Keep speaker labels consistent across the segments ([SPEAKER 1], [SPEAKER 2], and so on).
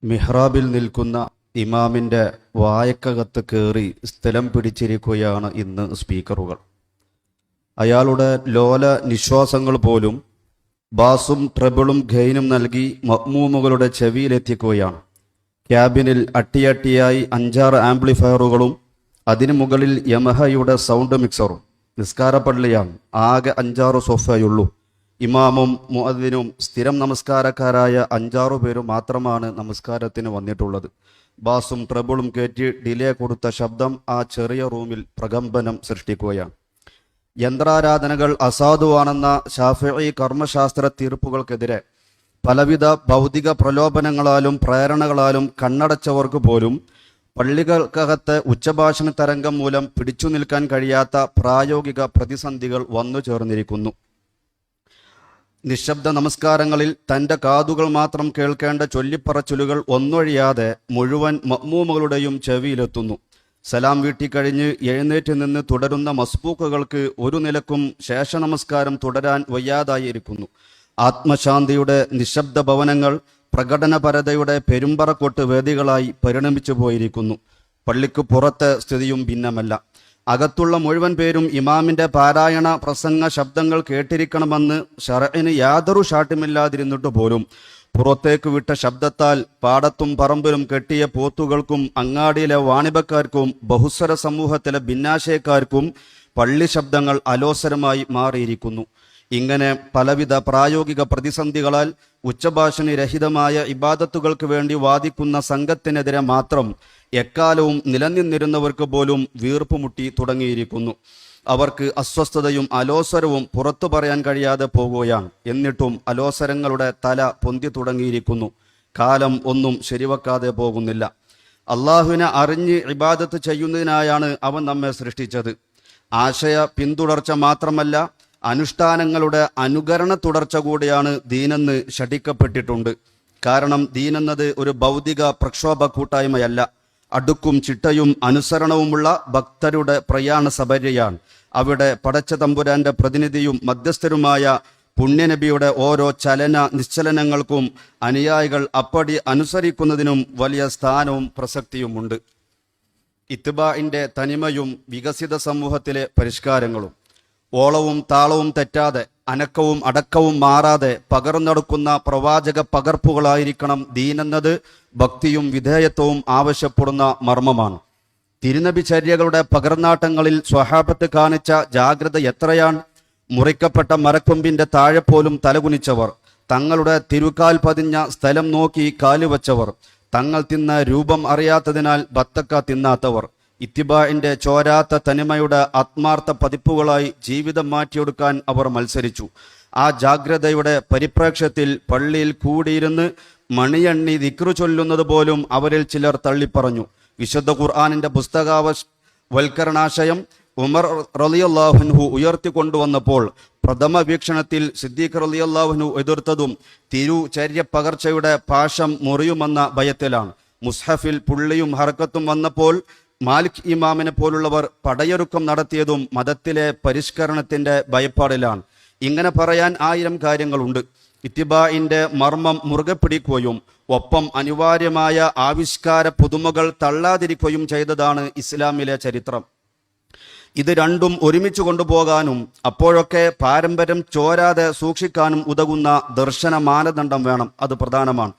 [SPEAKER 1] മിഹ്റാബിൽ നിൽക്കുന്ന ഇമാമിൻ്റെ വായക്കകത്ത് കയറി സ്ഥലം പിടിച്ചിരിക്കുകയാണ് ഇന്ന് സ്പീക്കറുകൾ. അയാളുടെ ലോല നിശ്വാസങ്ങൾ പോലും ബാസും ട്രബിളും ഖൈനും നൽകി മഅ്മൂമുകളുടെ ചെവിയിലെത്തിക്കുകയാണ്. ക്യാബിനിൽ അട്ടിയട്ടിയായി 5-6 ആംപ്ലിഫയറുകളും അതിനു മുകളിൽ യമഹയുടെ സൗണ്ട് മിക്സറും. നിസ്കാരപ്പള്ളിയാണ്, ആകെ 5-6 സോഫയുള്ളൂ. ഇമാമും മുഅദ്ദിനും സ്ഥിരം നമസ്കാരക്കാരായ 5-6 പേരും മാത്രമാണ് നമസ്കാരത്തിന് വന്നിട്ടുള്ളത്. ബാസും ട്രബിളും കയറ്റി ഡിലേ കൊടുത്ത ശബ്ദം ആ ചെറിയ റൂമിൽ പ്രകമ്പനം സൃഷ്ടിക്കുകയാണ്. യന്ത്രാരാധനകൾ അസാധുവാണെന്ന ശാഫിഈ കർമ്മശാസ്ത്ര തീർപ്പുകൾക്കെതിരെ പലവിധ ഭൗതിക പ്രലോഭനങ്ങളാലും പ്രേരണകളാലും കണ്ണടച്ചവർക്ക് പോലും പള്ളികൾക്കകത്ത് ഉച്ചഭാഷണ തരംഗം മൂലം പിടിച്ചു നിൽക്കാൻ കഴിയാത്ത പ്രായോഗിക പ്രതിസന്ധികൾ വന്നു ചേർന്നിരിക്കുന്നു. നിശബ്ദ നമസ്കാരങ്ങളിൽ തൻ്റെ കാതുകൾ മാത്രം കേൾക്കേണ്ട ചൊല്ലിപ്പറച്ചിലുകൾ ഒന്നൊഴിയാതെ മുഴുവൻ മഅ്മൂമുകളുടെയും ചെവിയിലെത്തുന്നു. സലാം വീട്ടിക്കഴിഞ്ഞ് എഴുന്നേറ്റ് നിന്ന് തുടരുന്ന മസ്ബൂക്കുകൾക്ക് ഒരു നിലക്കും ശേഷനമസ്കാരം തുടരാൻ വയ്യാതായിരിക്കുന്നു. ആത്മശാന്തിയുടെ നിശബ്ദ ഭവനങ്ങൾ പ്രകടനപരതയുടെ പെരുമ്പറക്കൊട്ട് വേദികളായി പരിണമിച്ചു പോയിരിക്കുന്നു. പള്ളിക്ക് പുറത്തെ സ്ഥിതിയും ഭിന്നമല്ല. അകത്തുള്ള മുഴുവൻ പേരും ഇമാമിൻ്റെ പാരായണ പ്രസംഗ ശബ്ദങ്ങൾ കേട്ടിരിക്കണമെന്ന് ശർഇന് യാതൊരു ഷാട്ടുമില്ലാതിരുന്നിട്ട് പോലും പുറത്തേക്ക് വിട്ട ശബ്ദത്താൽ പാടത്തും പറമ്പിലും കെട്ടിയ പോത്തുകൾക്കും അങ്ങാടിയിലെ വാണിഭക്കാർക്കും ബഹുസ്വര സമൂഹത്തിലെ ഭിന്നാശയക്കാർക്കും പള്ളി ശബ്ദങ്ങൾ അലോസരമായി മാറിയിരിക്കുന്നു. ഇങ്ങനെ പലവിധ പ്രായോഗിക പ്രതിസന്ധികളാൽ ഉച്ചഭാഷണി രഹിതമായ ഇബാദത്തുകൾക്ക് വേണ്ടി വാദിക്കുന്ന സംഘത്തിനെതിരെ മാത്രം എക്കാലവും നിലനിന്നിരുന്നവർക്ക് പോലും വീർപ്പുമുട്ടി തുടങ്ങിയിരിക്കുന്നു. അവർക്ക് അസ്വസ്ഥതയും അലോസരവും പുറത്തു പറയാൻ കഴിയാതെ പോകുകയാണ്. എന്നിട്ടും അലോസരങ്ങളുടെ തല പൊന്തി തുടങ്ങിയിരിക്കുന്നു. കാലം ഒന്നും ശരിവെക്കാതെ പോകുന്നില്ല. അള്ളാഹുവിനെ അറിഞ്ഞ് ഇബാദത്ത് ചെയ്യുന്നതിനായാണ് അവൻ നമ്മെ സൃഷ്ടിച്ചത്. ആശയ പിന്തുടർച്ച മാത്രമല്ല, അനുഷ്ഠാനങ്ങളുടെ അനുകരണ തുടർച്ച കൂടിയാണ് ദീനെന്ന് ശഠിക്കപ്പെട്ടിട്ടുണ്ട്. കാരണം ദീനെന്നത് ഒരു ഭൗതിക പ്രക്ഷോഭ കൂട്ടായ്മയല്ല, അടുക്കും ചിട്ടയും അനുസരണവുമുള്ള ഭക്തരുടെ പ്രയാണ സബര്യയാണ്. അവിടെ പടച്ച തമ്പുരാന്റെ പ്രതിനിധിയും മധ്യസ്ഥരുമായ പുണ്യനബിയുടെ ഓരോ ചലന നിശ്ചലനങ്ങൾക്കും അനുയായികൾ അപ്പടി അനുസരിക്കുന്നതിനും വലിയ സ്ഥാനവും പ്രസക്തിയുമുണ്ട്. ഇത്ബാഇന്റെ തനിമയും വികസിത സമൂഹത്തിലെ പരിഷ്കാരങ്ങളും ഓളവും താളവും തെറ്റാതെ അനക്കവും അടക്കവും മാറാതെ പകർന്നെടുക്കുന്ന പ്രവാചക പകർപ്പുകളായിരിക്കണം ദീനെന്നത് ഭക്തിയും വിധേയത്വവും ആവശ്യപ്പെടുന്ന മർമ്മമാണ്. തിരുനബി ചര്യകളുടെ പകർന്നാട്ടങ്ങളിൽ സ്വഹാബത്ത് കാണിച്ച ജാഗ്രത എത്രയാണ്! മുറിക്കപ്പെട്ട മരക്കൊമ്പിന്റെ താഴെ പോലും തലകുനിച്ചവർ, തങ്ങളുടെ തിരുക്കാൽ പതിഞ്ഞ സ്ഥലം നോക്കി കാലുവച്ചവർ, തങ്ങൾ തിന്ന രൂപം അറിയാത്തതിനാൽ ബത്തക്ക തിന്നാത്തവർ, ഇത്തിബാഇന്റെ ചോരാത്ത തനിമയുടെ ആത്മാർത്ഥ പതിപ്പുകളായി ജീവിതം മാറ്റിയെടുക്കാൻ അവർ മത്സരിച്ചു. ആ ജാഗ്രതയുടെ പരിപ്രേക്ഷ്യത്തിൽ പള്ളിയിൽ കൂടിയിരുന്ന് മണിയണ്ണി ദിക്റ് ചൊല്ലുന്നത് പോലും അവരിൽ ചിലർ തള്ളിപ്പറഞ്ഞു. വിശുദ്ധ ഖുർആനിന്റെ പുസ്തകവൽക്കരണാശയം ഉമർ റളിയല്ലാഹു അൻഹു ഉയർത്തിക്കൊണ്ടുവന്നപ്പോൾ പ്രഥമ വീക്ഷണത്തിൽ സിദ്ദീഖ് റളിയല്ലാഹു അൻഹു എതിർത്തതും തിരുചര്യ പകർച്ചയുടെ പാശം മുറിയുമെന്ന ഭയത്തിലാണ്. മുസ്ഹഫിൽ പുള്ളിയും ഹർക്കത്തും വന്നപ്പോൾ മാലിക് ഇമാമിനെ പോലുള്ളവർ പടയൊരുക്കം നടത്തിയതും മതത്തിലെ പരിഷ്കരണത്തിന്റെ ഭയപ്പാടിലാണ്. ഇങ്ങനെ പറയാൻ 1000 കാര്യങ്ങളുണ്ട്. ഇത്തിബാഇന്റെ മർമ്മം മുറുകെ പിടിക്കുകയും ഒപ്പം അനിവാര്യമായ ആവിഷ്കാര പുതുമകൾ തള്ളാതിരിക്കുകയും ചെയ്തതാണ് ഇസ്ലാമിലെ ചരിത്രം. ഇത് രണ്ടും ഒരുമിച്ച് കൊണ്ടുപോകാനും അപ്പോഴൊക്കെ പാരമ്പര്യം ചോരാതെ സൂക്ഷിക്കാനും ഉതകുന്ന ദർശന മാനദണ്ഡം വേണം. അത് പ്രധാനമാണ്.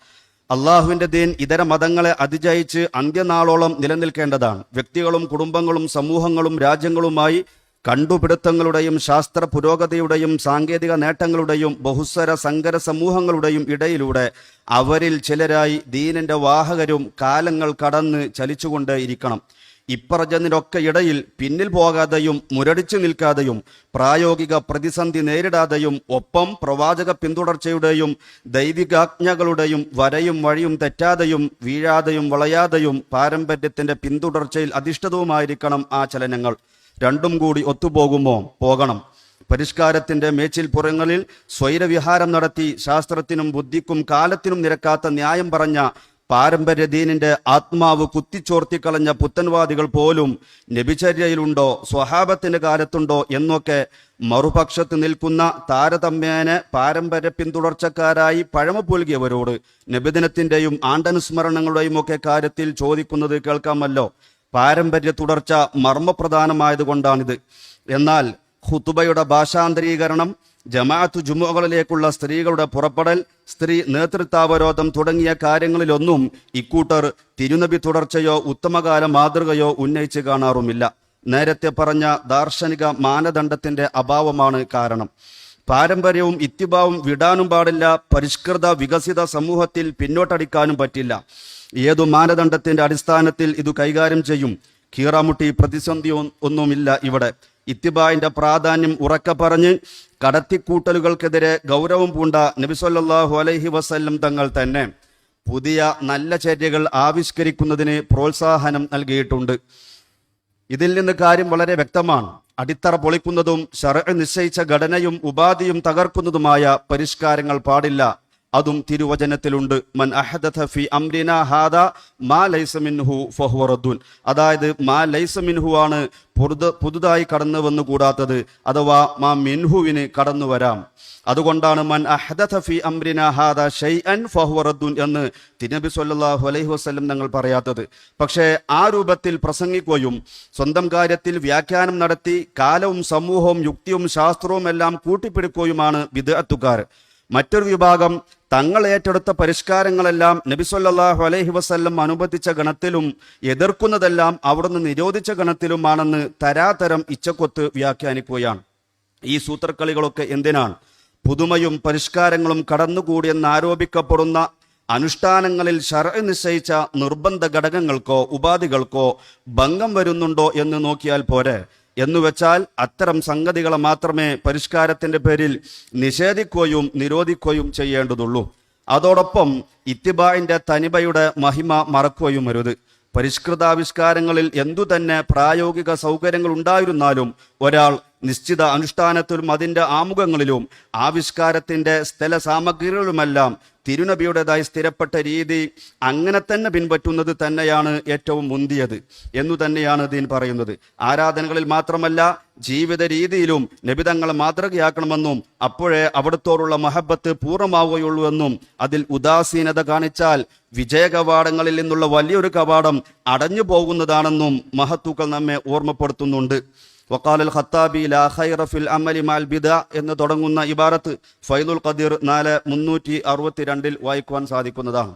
[SPEAKER 1] അള്ളാഹുവിൻ്റെ ദീൻ ഇതര മതങ്ങളെ അതിജയിച്ച് അന്ത്യനാളോളം നിലനിൽക്കേണ്ടതാണ്. വ്യക്തികളും കുടുംബങ്ങളും സമൂഹങ്ങളും രാജ്യങ്ങളുമായി കണ്ടുപിടുത്തങ്ങളുടെയും ശാസ്ത്ര പുരോഗതിയുടെയും സാങ്കേതിക നേട്ടങ്ങളുടെയും ബഹുസ്വര സങ്കര സമൂഹങ്ങളുടെയും ഇടയിലൂടെ അവരിൽ ചിലരായി ദീനിൻ്റെ വാഹകരും കാലങ്ങൾ കടന്ന് ചലിച്ചുകൊണ്ടേയിരിക്കണം. ഇപ്പറഞ്ഞതിനൊക്കെ ഇടയിൽ പിന്നിൽ പോകാതെയും മുരടിച്ചു നിൽക്കാതെയും പ്രായോഗിക പ്രതിസന്ധി നേരിടാതെയും ഒപ്പം പ്രവാചക പിന്തുടർച്ചയുടെയും ദൈവികാജ്ഞകളുടെയും വരയും വഴിയും തെറ്റാതെയും വീഴാതെയും വളയാതെയും പാരമ്പര്യത്തിന്റെ പിന്തുടർച്ചയിൽ അധിഷ്ഠിതവുമായിരിക്കണം ആ ചലനങ്ങൾ. രണ്ടും കൂടി ഒത്തുപോകുമോ? പോകണം. പരിഷ്കാരത്തിന്റെ മേച്ചിൽ പുറങ്ങളിൽ സ്വൈരവിഹാരം നടത്തി ശാസ്ത്രത്തിനും ബുദ്ധിക്കും കാലത്തിനും നിരക്കാത്ത ന്യായം പറഞ്ഞ പാരമ്പര്യ ദീനിന്റെ ആത്മാവ് കുത്തിച്ചോർത്തിക്കളഞ്ഞ പുത്തൻവാദികൾ പോലും നബിചര്യയിലുണ്ടോ, സ്വഹാബത്തിന്റെ കാലത്തുണ്ടോ എന്നൊക്കെ മറുപക്ഷത്ത് നിൽക്കുന്ന താരതമ്യേന പാരമ്പര്യ പിന്തുടർച്ചക്കാരായി പഴമ പുൽകിയവരോട് നബിദിനത്തിന്റെയും ആണ്ടനുസ്മരണങ്ങളുടെയും ഒക്കെ കാര്യത്തിൽ ചോദിക്കുന്നത് കേൾക്കാമല്ലോ. പാരമ്പര്യ തുടർച്ച മർമ്മപ്രധാനമായതുകൊണ്ടാണിത്. എന്നാൽ ഖുതുബയുടെ ഭാഷാന്തരീകരണം, ജമാഅത്ത് ജുമുഅകളിലേക്കുള്ള സ്ത്രീകളുടെ പുറപ്പെടൽ, സ്ത്രീ നേതൃത്വാവരോധം തുടങ്ങിയ കാര്യങ്ങളിലൊന്നും ഇക്കൂട്ടർ തിരുനബി തുടർച്ചയോ ഉത്തമകാല മാതൃകയോ ഉന്നയിച്ച് കാണാറുമില്ല. നേരത്തെ പറഞ്ഞ ദാർശനിക മാനദണ്ഡത്തിന്റെ അഭാവമാണ് കാരണം. പാരമ്പര്യവും ഇത്തിബാവും വിടാനും പാടില്ല. പരിഷ്കൃത വികസിത സമൂഹത്തിൽ പിന്നോട്ടടിക്കാനും പറ്റില്ല. ഏതു മാനദണ്ഡത്തിന്റെ അടിസ്ഥാനത്തിൽ ഇത് കൈകാര്യം ചെയ്യും? കീറാമുട്ടി പ്രതിസന്ധി ഒന്നുമില്ല ഇവിടെ. ഇത്തിബായിന്റെ പ്രാധാന്യം ഉറക്കെ പറഞ്ഞ് കടത്തിക്കൂട്ടലുകൾക്കെതിരെ ഗൗരവം പൂണ്ട നബി സല്ലല്ലാഹു അലൈഹി വസല്ലം തങ്ങൾ തന്നെ പുതിയ നല്ല ചര്യകൾ ആവിഷ്കരിക്കുന്നതിന് പ്രോത്സാഹനം നൽകിയിട്ടുണ്ട്. ഇതിൽ നിന്ന് കാര്യം വളരെ വ്യക്തമാണ്. അടിത്തറ പൊളിക്കുന്നതും ശർഅ് നിശ്ചയിച്ച ഘടനയും ഉപാധിയും തകർക്കുന്നതുമായ പരിഷ്കാരങ്ങൾ പാടില്ല. അതും തിരുവചനത്തിലുണ്ട്. മൻ അഹദഥ ഫി അംരിനാ ഹാദാ മാ ലൈസ മിൻഹു ഫഹുവ റദ്ദുൻ. അതായത് മാ ലൈസ മിൻഹു ആണ് പുതുതായി കടന്നു വന്നു കൂടാത്തത്, അഥവാ മാ മിൻഹുവിന് കടന്നു വരാം. അതുകൊണ്ടാണ് മൻ അഹദഥ ഫി അംരിനാ ഹാദാ ഷൈഅൻ ഫഹുവ റദ്ദുൻ എന്ന് തിരുനബി സല്ലല്ലാഹു അലൈഹി വസല്ലം ഞങ്ങൾ പറയാത്തത്. പക്ഷേ ആ രൂപത്തിൽ പ്രസംഗിക്കുകയും സ്വന്തം കാര്യത്തിൽ വ്യാഖ്യാനം നടത്തി കാലവും സമൂഹവും യുക്തിയും ശാസ്ത്രവും എല്ലാം കൂട്ടിപ്പിടിക്കുകയുമാണ് ബിദ്അത്തുകാർ. മറ്റൊരു വിഭാഗം തങ്ങൾ ഏറ്റെടുത്ത പരിഷ്കാരങ്ങളെല്ലാം നബി സല്ലല്ലാഹു അലൈഹി വസല്ലം അനുബന്ധിച്ച ഗണത്തിലും എതിർക്കുന്നതെല്ലാം അവിടുന്ന് നിരോധിച്ച ഗണത്തിലുമാണെന്ന് തരാതരം ഇച്ചക്കൊത്ത് വ്യാഖ്യാനിക്കുകയാണ്. ഈ സൂത്രക്കളികളൊക്കെ എന്തിനാണ്? പുതുമയും പരിഷ്കാരങ്ങളും കടന്നുകൂടിയെന്ന് ആരോപിക്കപ്പെടുന്ന അനുഷ്ഠാനങ്ങളിൽ ശർഅ് നിശ്ചയിച്ച നിർബന്ധ ഘടകങ്ങൾക്കോ ഉപാധികൾക്കോ ഭംഗം വരുന്നുണ്ടോ എന്ന് നോക്കിയാൽ പോരെ. എന്നുവെച്ചാൽ അത്തരം സംഗതികളെ മാത്രമേ പരിഷ്കാരത്തിന്റെ പേരിൽ നിഷേധിക്കുകയും നിരോധിക്കുകയും ചെയ്യേണ്ടതുള്ളൂ. അതോടൊപ്പം ഇത്തിബായിന്റെ തനിബയുടെ മഹിമ മറക്കുകയും അരുത്. പരിഷ്കൃതാവിഷ്കാരങ്ങളിൽ എന്തുതന്നെ പ്രായോഗിക സൗകര്യങ്ങൾ ഉണ്ടായിരുന്നാലും ഒരാൾ നിശ്ചിത അനുഷ്ഠാനത്തിലും അതിൻ്റെ ആമുഖങ്ങളിലും ആവിഷ്കാരത്തിന്റെ സ്ഥല സാമഗ്രികളുമെല്ലാം തിരുനബിയുടേതായി സ്ഥിരപ്പെട്ട രീതി അങ്ങനെ തന്നെ പിൻപറ്റുന്നത് തന്നെയാണ് ഏറ്റവും മുന്തിയത് എന്നു തന്നെയാണ് ദീൻ പറയുന്നത്. ആരാധനകളിൽ മാത്രമല്ല ജീവിത രീതിയിലും നബി തങ്ങളെ മാതൃകയാക്കണമെന്നും അപ്പോഴേ അവിടുത്തോടുള്ള മഹബത്ത് പൂർണ്ണമാവുകയുള്ളൂ എന്നും അതിൽ ഉദാസീനത കാണിച്ചാൽ വിജയകവാടങ്ങളിൽ നിന്നുള്ള വലിയൊരു കവാടം അടഞ്ഞു പോകുന്നതാണെന്നും മഹത്തുക്കൾ നമ്മെ ഓർമ്മപ്പെടുത്തുന്നുണ്ട്. വഖാലൽ ഖത്താബി ലാ ഖൈറ ഫിൽ അമലി മഅൽ ബിദഅ എന്ന് തുടങ്ങുന്ന ഇബാറത്ത് ഫൈദുൽ ഖദീർ 4/362 വായിക്കുവാൻ സാധിക്കുന്നതാണ്.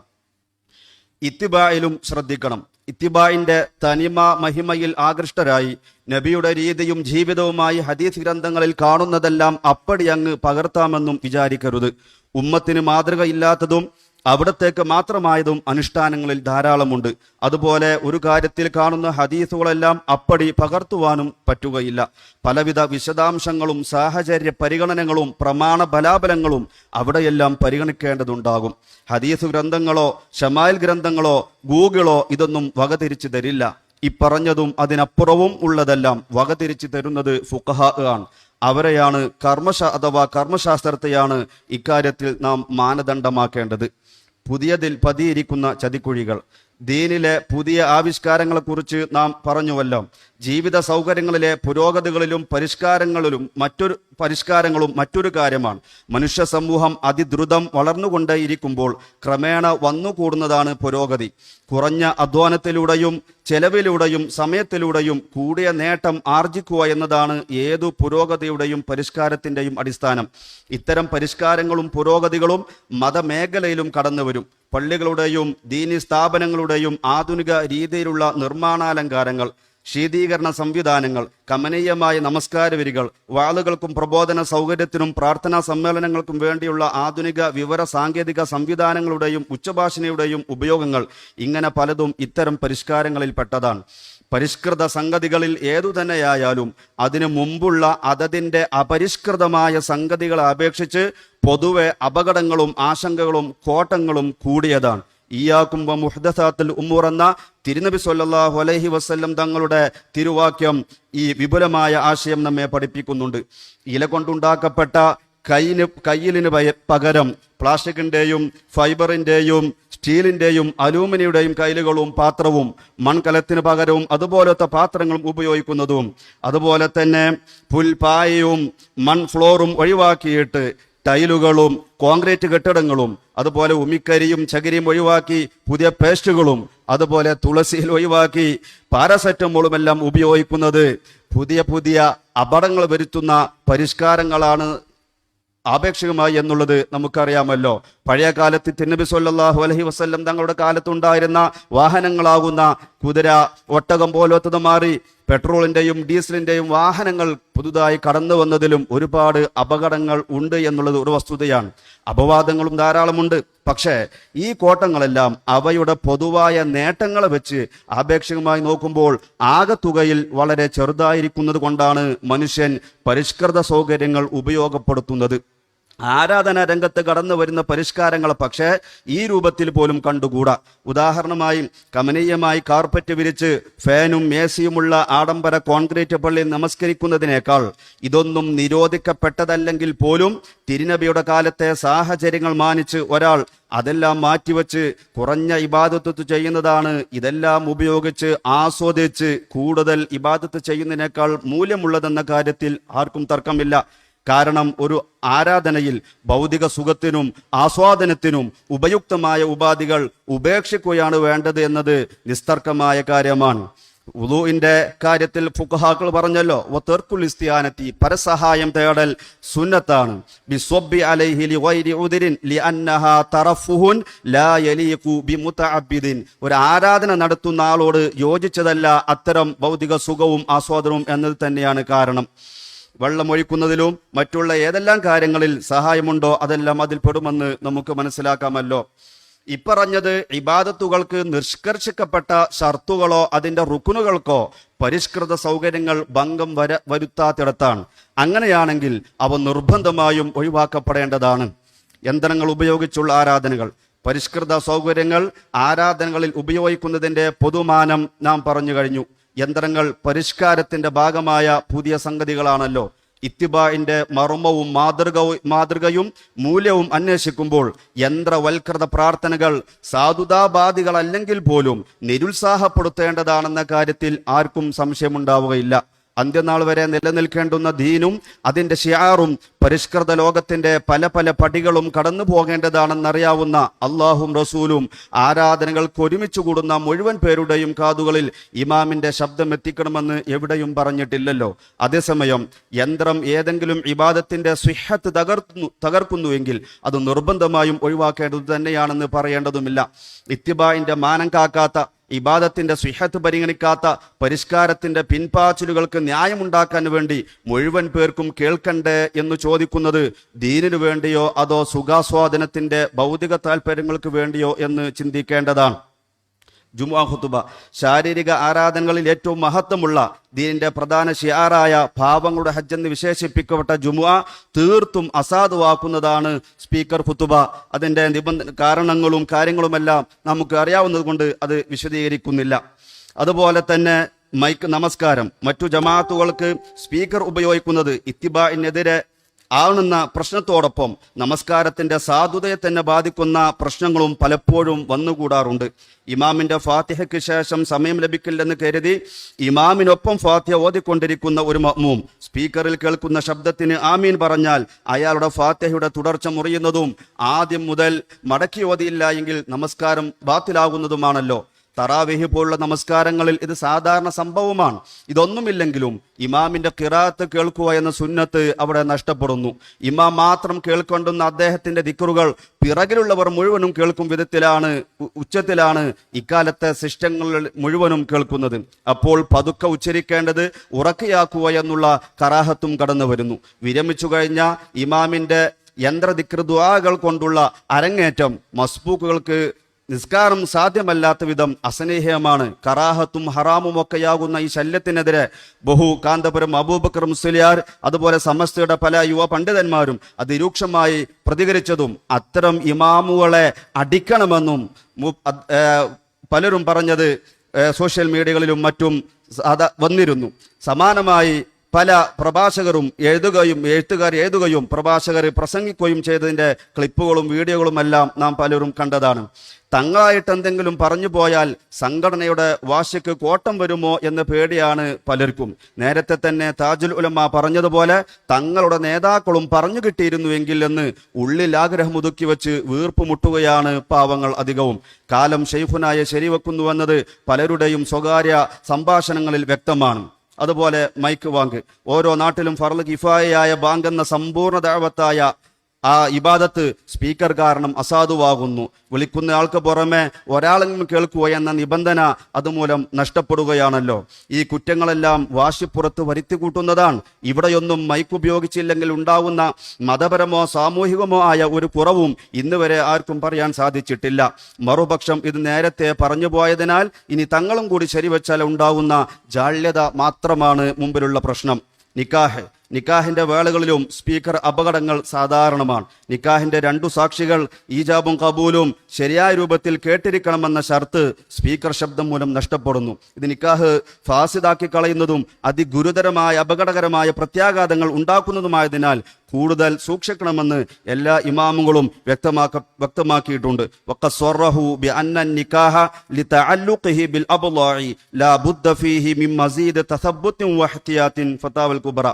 [SPEAKER 1] ഇത്തിബായിലും ശ്രദ്ധിക്കണം. ഇത്തിബായിന്റെ തനിമ മഹിമയിൽ ആകൃഷ്ടരായി നബിയുടെ രീതിയും ജീവിതവുമായി ഹദീസ് ഗ്രന്ഥങ്ങളിൽ കാണുന്നതെല്ലാം അപ്പടി അങ്ങ് പകർത്താമെന്നും വിചാരിക്കരുത്. ഉമ്മത്തിന് മാതൃകയില്ലാത്തതും അവിടത്തേക്ക് മാത്രമായതും അനുഷ്ഠാനങ്ങളിൽ ധാരാളമുണ്ട്. അതുപോലെ ഒരു കാര്യത്തിൽ കാണുന്ന ഹദീസുകളെല്ലാം അപ്പടി പകർത്തുവാനും പറ്റുകയില്ല. പലവിധ വിശദാംശങ്ങളും സാഹചര്യ പരിഗണനകളും പ്രമാണ ബലാബലങ്ങളും അവിടെയെല്ലാം പരിഗണിക്കേണ്ടതുണ്ടാകും. ഹദീസ് ഗ്രന്ഥങ്ങളോ ഷമായിൽ ഗ്രന്ഥങ്ങളോ ഗൂഗിളോ ഇതൊന്നും വകതിരിച്ചു തരില്ല. ഇപ്പറഞ്ഞതും അതിനപ്പുറവും ഉള്ളതെല്ലാം വകതിരിച്ചു തരുന്നത് ഫുഖഹാ ആണ്. അവരെയാണ് കർമ്മശാസ്ത്രത്തെയാണ് ഇക്കാര്യത്തിൽ നാം മാനദണ്ഡമാക്കേണ്ടത്. പുതിയതിൽ പതിയിരിക്കുന്ന ചതിക്കുഴികൾ. ദീനിലെ പുതിയ ആവിഷ്കാരങ്ങളെക്കുറിച്ച് നാം പറഞ്ഞുവല്ലോ. ജീവിത സൗകര്യങ്ങളിലെ പുരോഗതികളിലും പരിഷ്കാരങ്ങളും മറ്റൊരു കാര്യമാണ്. മനുഷ്യ സമൂഹം അതിദ്രുതം വളർന്നുകൊണ്ടേയിരിക്കുമ്പോൾ ക്രമേണ വന്നുകൂടുന്നതാണ് പുരോഗതി. കുറഞ്ഞ അധ്വാനത്തിലൂടെയും ചെലവിലൂടെയും സമയത്തിലൂടെയും കൂടിയ നേട്ടം ആർജിക്കുക എന്നതാണ് ഏതു പുരോഗതിയുടെയും പരിഷ്കാരത്തിന്റെയും അടിസ്ഥാനം. ഇത്തരം പരിഷ്കാരങ്ങളും പുരോഗതികളും മതമേഖലയിലും കടന്നുവരും. പള്ളികളുടെയും ദീനി സ്ഥാപനങ്ങളുടെയും ആധുനിക രീതിയിലുള്ള നിർമ്മാണാലങ്കാരങ്ങൾ, ശീതീകരണ സംവിധാനങ്ങൾ, കമനീയമായ നമസ്കാര വരികൾ, വാളുകൾക്കും പ്രബോധന സൗകര്യത്തിനും പ്രാർത്ഥനാ സമ്മേളനങ്ങൾക്കും വേണ്ടിയുള്ള ആധുനിക വിവര സാങ്കേതിക സംവിധാനങ്ങളുടെയും ഉച്ചഭാഷണിയുടെയും ഉപയോഗങ്ങൾ, ഇങ്ങനെ പലതും ഇത്തരം പരിഷ്കാരങ്ങളിൽ പെട്ടതാണ്. പരിഷ്കൃത സംഗതികളിൽ ഏതുതന്നെയായാലും അതിനു മുമ്പുള്ള അതതിൻ്റെ അപരിഷ്കൃതമായ സംഗതികളെ അപേക്ഷിച്ച് പൊതുവെ അപകടങ്ങളും ആശങ്കകളും കോട്ടങ്ങളും കൂടിയതാണ്. ഇയ്യാകും വ മുഹ്ദസാത്തുൽ ഉമൂർ എന്ന തിരുനബി സല്ലല്ലാഹു അലൈഹി വസല്ലം തങ്ങളുടെ തിരുവാക്യം ഈ വിപുലമായ ആശയം നമ്മെ പഠിപ്പിക്കുന്നുണ്ട്. ഇല കൊണ്ടുണ്ടാക്കപ്പെട്ട കയ്യിലിന് പകരം പ്ലാസ്റ്റിക്കിൻ്റെയും ഫൈബറിൻ്റെയും സ്റ്റീലിൻ്റെയും അലൂമിനിയുടെയും കൈലുകളും പാത്രവും മൺകലത്തിന് പകരവും അതുപോലത്തെ പാത്രങ്ങളും ഉപയോഗിക്കുന്നതും അതുപോലെ തന്നെ പുൽപ്പായയും മൺ ഫ്ലോറും ഒഴിവാക്കിയിട്ട് ടൈലുകളും കോൺക്രീറ്റ് കെട്ടിടങ്ങളും അതുപോലെ ഉമിക്കരിയും ചകിരിയും ഒഴിവാക്കി പുതിയ പേസ്റ്റുകളും അതുപോലെ തുളസിയിൽ ഒഴിവാക്കി പാരസെറ്റമോളുമെല്ലാം ഉപയോഗിക്കുന്നത് പുതിയ പുതിയ അപകടങ്ങൾ വരുത്തുന്ന പരിഷ്കാരങ്ങളാണ് ആപേക്ഷികമായി എന്നുള്ളത് നമുക്കറിയാമല്ലോ. പഴയ കാലത്ത് തിരുനബി സല്ലല്ലാഹു അലൈഹി വസല്ലം തങ്ങളുടെ കാലത്തുണ്ടായിരുന്ന വാഹനങ്ങളാകുന്ന കുതിര, ഒട്ടകം പോലത്തത് മാറി പെട്രോളിന്റെയും ഡീസലിന്റെയും വാഹനങ്ങൾ പുതുതായി കടന്നു വന്നതിലും ഒരുപാട് അപകടങ്ങൾ ഉണ്ട് എന്നുള്ളത് ഒരു വസ്തുതയാണ്. അപവാദങ്ങളും ധാരാളമുണ്ട്. പക്ഷേ ഈ കോട്ടങ്ങളെല്ലാം അവയുടെ പൊതുവായ നേട്ടങ്ങളെ വെച്ച് ആപേക്ഷികമായി നോക്കുമ്പോൾ ആകെത്തുകയിൽ വളരെ ചെറുതായിരിക്കുന്നത് കൊണ്ടാണ് മനുഷ്യൻ പരിഷ്കൃത സൗകര്യങ്ങൾ ഉപയോഗപ്പെടുത്തുന്നത്. ആരാധനാ രംഗത്ത് കടന്നു വരുന്ന പരിഷ്കാരങ്ങൾ പക്ഷേ ഈ രൂപത്തിൽ പോലും കണ്ടുകൂടാ. ഉദാഹരണമായി കമനീയമായി കാർപ്പറ്റ് വിരിച്ച് ഫാനും മേസിയുമുള്ള ആഡംബര കോൺക്രീറ്റ് പള്ളി നമസ്കരിക്കുന്നതിനേക്കാൾ ഇതൊന്നും നിരോധിക്കപ്പെട്ടതല്ലെങ്കിൽ പോലും തിരുനബിയുടെ കാലത്തെ സാഹചര്യങ്ങൾ മാനിച്ച് ഒരാൾ അതെല്ലാം മാറ്റിവെച്ച് കുറഞ്ഞ ഇബാദത്ത് ചെയ്യുന്നതാണ് ഇതെല്ലാം ഉപയോഗിച്ച് ആസ്വദിച്ച് കൂടുതൽ ഇബാദത്ത് ചെയ്യുന്നതിനേക്കാൾ മൂല്യമുള്ളതെന്ന കാര്യത്തിൽ ആർക്കും തർക്കമില്ല. കാരണം ഒരു ആരാധനയിൽ ഭൗതിക സുഖത്തിനും ആസ്വാദനത്തിനും ഉപയുക്തമായ ഉപാധികൾ ഉപേക്ഷിക്കുകയാണ് വേണ്ടത് എന്നത് നിസ്തർക്കമായ കാര്യമാണ്. വുളൂഇന്റെ കാര്യത്തിൽ ഫുഖഹാക്കൾ പറഞ്ഞല്ലോ, വതർക്കുൽ ഇസ്തിയാനത്തി, പരസഹായം തേടൽ സുന്നത്താണ്. ബിസ്വബ്ബി അലൈഹി ലിഗൈരി ഉദ്രിൻ ലിഅന്നഹാ തറഫുഹുൻ ലാ യലീഖു ബിമുതഅബ്ബിദിൻ. ഒരു ആരാധന നടത്തുന്ന ആളോട് യോജിച്ചതല്ല അത്തരം ഭൗതിക സുഖവും ആസ്വാദനവും എന്നത് തന്നെയാണ് കാരണം. വെള്ളമൊഴിക്കുന്നതിലും മറ്റുള്ള ഏതെല്ലാം കാര്യങ്ങളിൽ സഹായമുണ്ടോ അതെല്ലാം അതിൽ പെടുമെന്ന് നമുക്ക് മനസ്സിലാക്കാമല്ലോ. ഇപ്പറഞ്ഞത് ഇബാദത്തുകൾക്ക് നിഷ്കർഷിക്കപ്പെട്ട ഷർത്തുകളോ അതിൻ്റെ റുക്കുനുകൾക്കോ പരിഷ്കൃത സൗകര്യങ്ങൾ ഭംഗം വരുത്താത്തിടത്താണ്. അങ്ങനെയാണെങ്കിൽ അവ നിർബന്ധമായും ഒഴിവാക്കപ്പെടേണ്ടതാണ്. യന്ത്രങ്ങൾ ഉപയോഗിച്ചുള്ള ആരാധനകൾ, പരിഷ്കൃത സൗകര്യങ്ങൾ ആരാധനകളിൽ ഉപയോഗിക്കുന്നതിൻ്റെ പൊതുമാനം നാം പറഞ്ഞു കഴിഞ്ഞു. യന്ത്രങ്ങൾ പരിഷ്കാരത്തിന്റെ ഭാഗമായ പുതിയ സംഗതികളാണല്ലോ. ഇത്തിബാഇന്റെ മർമ്മവും മാതൃകയും മൂല്യവും അന്വേഷിക്കുമ്പോൾ യന്ത്രവൽകൃത പ്രാർത്ഥനകൾ സാധുതാബാധികളല്ലെങ്കിൽ പോലും നിരുത്സാഹപ്പെടുത്തേണ്ടതാണെന്ന കാര്യത്തിൽ ആർക്കും സംശയമുണ്ടാവുകയില്ല. അന്ത്യനാൾ വരെ നിലനിൽക്കേണ്ടുന്ന ദീനും അതിൻ്റെ ഷിയാറും പരിഷ്കൃത ലോകത്തിന്റെ പല പല പടികളും കടന്നു പോകേണ്ടതാണെന്നറിയാവുന്ന അള്ളാഹും റസൂലും ആരാധനകൾക്ക് ഒരുമിച്ച് കൂടുന്ന മുഴുവൻ പേരുടെയും കാതുകളിൽ ഇമാമിന്റെ ശബ്ദം എത്തിക്കണമെന്ന് എവിടെയും പറഞ്ഞിട്ടില്ലല്ലോ. അതേസമയം യന്ത്രം ഏതെങ്കിലും ഇബാദത്തിന്റെ സിഹത്ത് തകർക്കുന്നുവെങ്കിൽ അത് നിർബന്ധമായും ഒഴിവാക്കേണ്ടത് തന്നെയാണെന്ന് പറയേണ്ടതുമില്ല. ഇത്തിബാഇന്റെ മാനം കാക്കാത്ത, ഇബാദത്തിന്റെ സിഹത്ത് പരിഗണിക്കാത്ത പരിഷ്കാരത്തിന്റെ പിൻപാച്ചിലുകൾക്ക് ന്യായമുണ്ടാക്കാൻ വേണ്ടി മുഴുവൻ പേർക്കും കേൾക്കണ്ടേ എന്ന് ചോദിക്കുന്നത് ദീനിനു വേണ്ടിയോ അതോ സുഖാസ്വാദനത്തിന്റെ ഭൗതിക താല്പര്യങ്ങൾക്ക് വേണ്ടിയോ എന്ന് ചിന്തിക്കേണ്ടതാണ്. ജുമുഅ ഖുതുബ ശാരീരിക ആരാധനകളിൽ ഏറ്റവും മഹത്വമുള്ള ദീനിന്റെ പ്രധാന ഷിയാറായ പാപങ്ങളുടെ ഹജ്ജ് എന്ന് വിശേഷിപ്പിക്കപ്പെട്ട ജുമുഅ തീർത്തും അസാധുവാക്കുന്നതാണ് സ്പീക്കർ ഖുതുബ. അതിൻ്റെ കാരണങ്ങളും കാര്യങ്ങളുമെല്ലാം നമുക്ക് അറിയാവുന്നത് കൊണ്ട് അത് വിശദീകരിക്കുന്നില്ല. അതുപോലെ തന്നെ മൈക്ക് നമസ്കാരം, മറ്റു ജമാഅത്തുകൾക്ക് സ്പീക്കർ ഉപയോഗിക്കുന്നത് ഇത്തിബാഇനെതിരെ ആണെന്ന പ്രശ്നത്തോടൊപ്പം നമസ്കാരത്തിന്റെ സാധുതയെ തന്നെ ബാധിക്കുന്ന പ്രശ്നങ്ങളും പലപ്പോഴും വന്നുകൂടാറുണ്ട്. ഇമാമിന്റെ ഫാത്തിഹയ്ക്ക് ശേഷം സമയം ലഭിക്കില്ലെന്ന് കരുതി ഇമാമിനൊപ്പം ഫാത്തിഹ ഓതിക്കൊണ്ടിരിക്കുന്ന ഒരു മഅ്മൂം സ്പീക്കറിൽ കേൾക്കുന്ന ശബ്ദത്തിന് ആമീൻ പറഞ്ഞാൽ അയാളുടെ ഫാത്തിഹയുടെ തുടർച്ച മുറിയുന്നതും ആദ്യം മുതൽ മടക്കി ഓതിയില്ല എങ്കിൽ നമസ്കാരം ബാത്തിലാകുന്നതുമാണല്ലോ. തറാവീഹ് പോലുള്ള നമസ്കാരങ്ങളിൽ ഇത് സാധാരണ സംഭവമാണ്. ഇതൊന്നുമില്ലെങ്കിലും ഇമാമിന്റെ ഖിറാഅത്ത് കേൾക്കുക എന്ന സുന്നത്ത് അവിടെ നഷ്ടപ്പെടുന്നു. ഇമാം മാത്രം കേൾക്കൊണ്ടുന്ന അദ്ദേഹത്തിന്റെ ദിക്റുകൾ പിറകിലുള്ളവർ മുഴുവനും കേൾക്കും വിധത്തിലാണ്, ഉച്ചത്തിലാണ് ഇക്കാലത്തെ സിസ്റ്റങ്ങൾ മുഴുവനും കേൾക്കുന്നത്. അപ്പോൾ പതുക്കെ ഉച്ചരിക്കേണ്ടത് ഉറക്കെയാക്കുക എന്നുള്ള കറാഹത്തും കടന്നു വരുന്നു. വിരമിച്ചു കഴിഞ്ഞ ഇമാമിന്റെ യന്ത്രദിക്ർ ദുആകൾ കൊണ്ടുള്ള അരങ്ങേറ്റം മസ്ബൂക്കുകൾക്ക് നിസ്കാരം സാധ്യമല്ലാത്ത വിധം അസനേഹ്യമാണ്. കറാഹത്തും ഹറാമും ഒക്കെയാകുന്ന ഈ ശല്യത്തിനെതിരെ കാന്തപുരം അബൂബക്കർ മുസ്ലിയാർ അതുപോലെ സമസ്തയുടെ പല യുവ പണ്ഡിതന്മാരും അതിരൂക്ഷമായി പ്രതികരിച്ചതും അത്തരം ഇമാമുകളെ അടിക്കണമെന്നും പലരും പറഞ്ഞത് സോഷ്യൽ മീഡിയകളിലും മറ്റും വന്നിരുന്നു. സമാനമായി പല പ്രഭാഷകരും എഴുത്തുകാർ എഴുതുകയും പ്രഭാഷകർ പ്രസംഗിക്കുകയും ചെയ്തതിൻ്റെ ക്ലിപ്പുകളും വീഡിയോകളുമെല്ലാം നാം പലരും കണ്ടതാണ്. തങ്ങളായിട്ട് എന്തെങ്കിലും പറഞ്ഞു പോയാൽ സംഘടനയുടെ വാശിക്ക് കോട്ടം വരുമോ എന്ന പേടിയാണ് പലർക്കും. നേരത്തെ തന്നെ താജുൽ ഉലമ പറഞ്ഞതുപോലെ തങ്ങളുടെ നേതാക്കളും പറഞ്ഞു കിട്ടിയിരുന്നുവെങ്കിൽ എന്ന് ഉള്ളിൽ ആഗ്രഹം ഒതുക്കി വെച്ച് വീർപ്പ് മുട്ടുകയാണ് പാവങ്ങൾ അധികവും. കാലം ഷെയ്ഖുനായെ ശരിവെക്കുന്നുവെന്നത് പലരുടെയും സ്വകാര്യ സംഭാഷണങ്ങളിൽ വ്യക്തമാണ്. അതുപോലെ മൈക്ക് ബാങ്ക്, ഓരോ നാട്ടിലും ഫർള് കിഫായയായ ബാങ്ക് എന്ന സമ്പൂർണ്ണ ദഅവത്തായ ആ ഇബാദത്ത് സ്പീക്കർ കാരണം അസാധുവാകുന്നു. വിളിക്കുന്ന ആൾക്ക് പുറമെ ഒരാളെങ്കിലും കേൾക്കുക എന്ന നിബന്ധന അതുമൂലം നഷ്ടപ്പെടുകയാണല്ലോ. ഈ കുറ്റങ്ങളെല്ലാം വാശിപ്പുറത്ത് വരുത്തി കൂട്ടുന്നതാണ്. ഇവിടെയൊന്നും മൈക്ക് ഉപയോഗിച്ചില്ലെങ്കിൽ ഉണ്ടാവുന്ന മതപരമോ സാമൂഹികമോ ആയ ഒരു കുറവും ഇന്ന് വരെ ആർക്കും പറയാൻ സാധിച്ചിട്ടില്ല. മറുപക്ഷം ഇത് നേരത്തെ പറഞ്ഞു പോയതിനാൽ ഇനി തങ്ങളും കൂടി ശരിവെച്ചാൽ ഉണ്ടാവുന്ന ജാള്യത മാത്രമാണ് മുമ്പിലുള്ള പ്രശ്നം. നിക്കാഹിന്റെ വേളകളിലും സ്പീക്കർ അപകടങ്ങൾ സാധാരണമാണ്. നിക്കാഹിന്റെ 2 സാക്ഷികൾ ഈജാബും കബൂലും ശരിയായ രൂപത്തിൽ കേട്ടിരിക്കണമെന്ന ഷർത്ത് സ്പീക്കർ ശബ്ദം മൂലം നഷ്ടപ്പെടുന്നു. ഇത് നിക്കാഹ് ഫാസിദാക്കി കളയുന്നതും അതിഗുരുതരമായ അപകടകരമായ പ്രത്യാഘാതങ്ങൾ ഉണ്ടാക്കുന്നതുമായതിനാൽ കൂടുതൽ സൂക്ഷിക്കണമെന്ന് എല്ലാ ഇമാമുകളും വ്യക്തമാക്കിയിട്ടുണ്ട്. വഖസ്വറഹു ബിഅന്ന നിക്കാഹ ലിതഅല്ലുഖിഹി ബിൽ അബ്ളാഇ ലാ ബുദ്ദ ഫീഹി മിൻ മസീദ് തസബ്ബുത്തിൻ വഹ്തിയാത്തിൻ ഫതാവൽ കുബ്ര.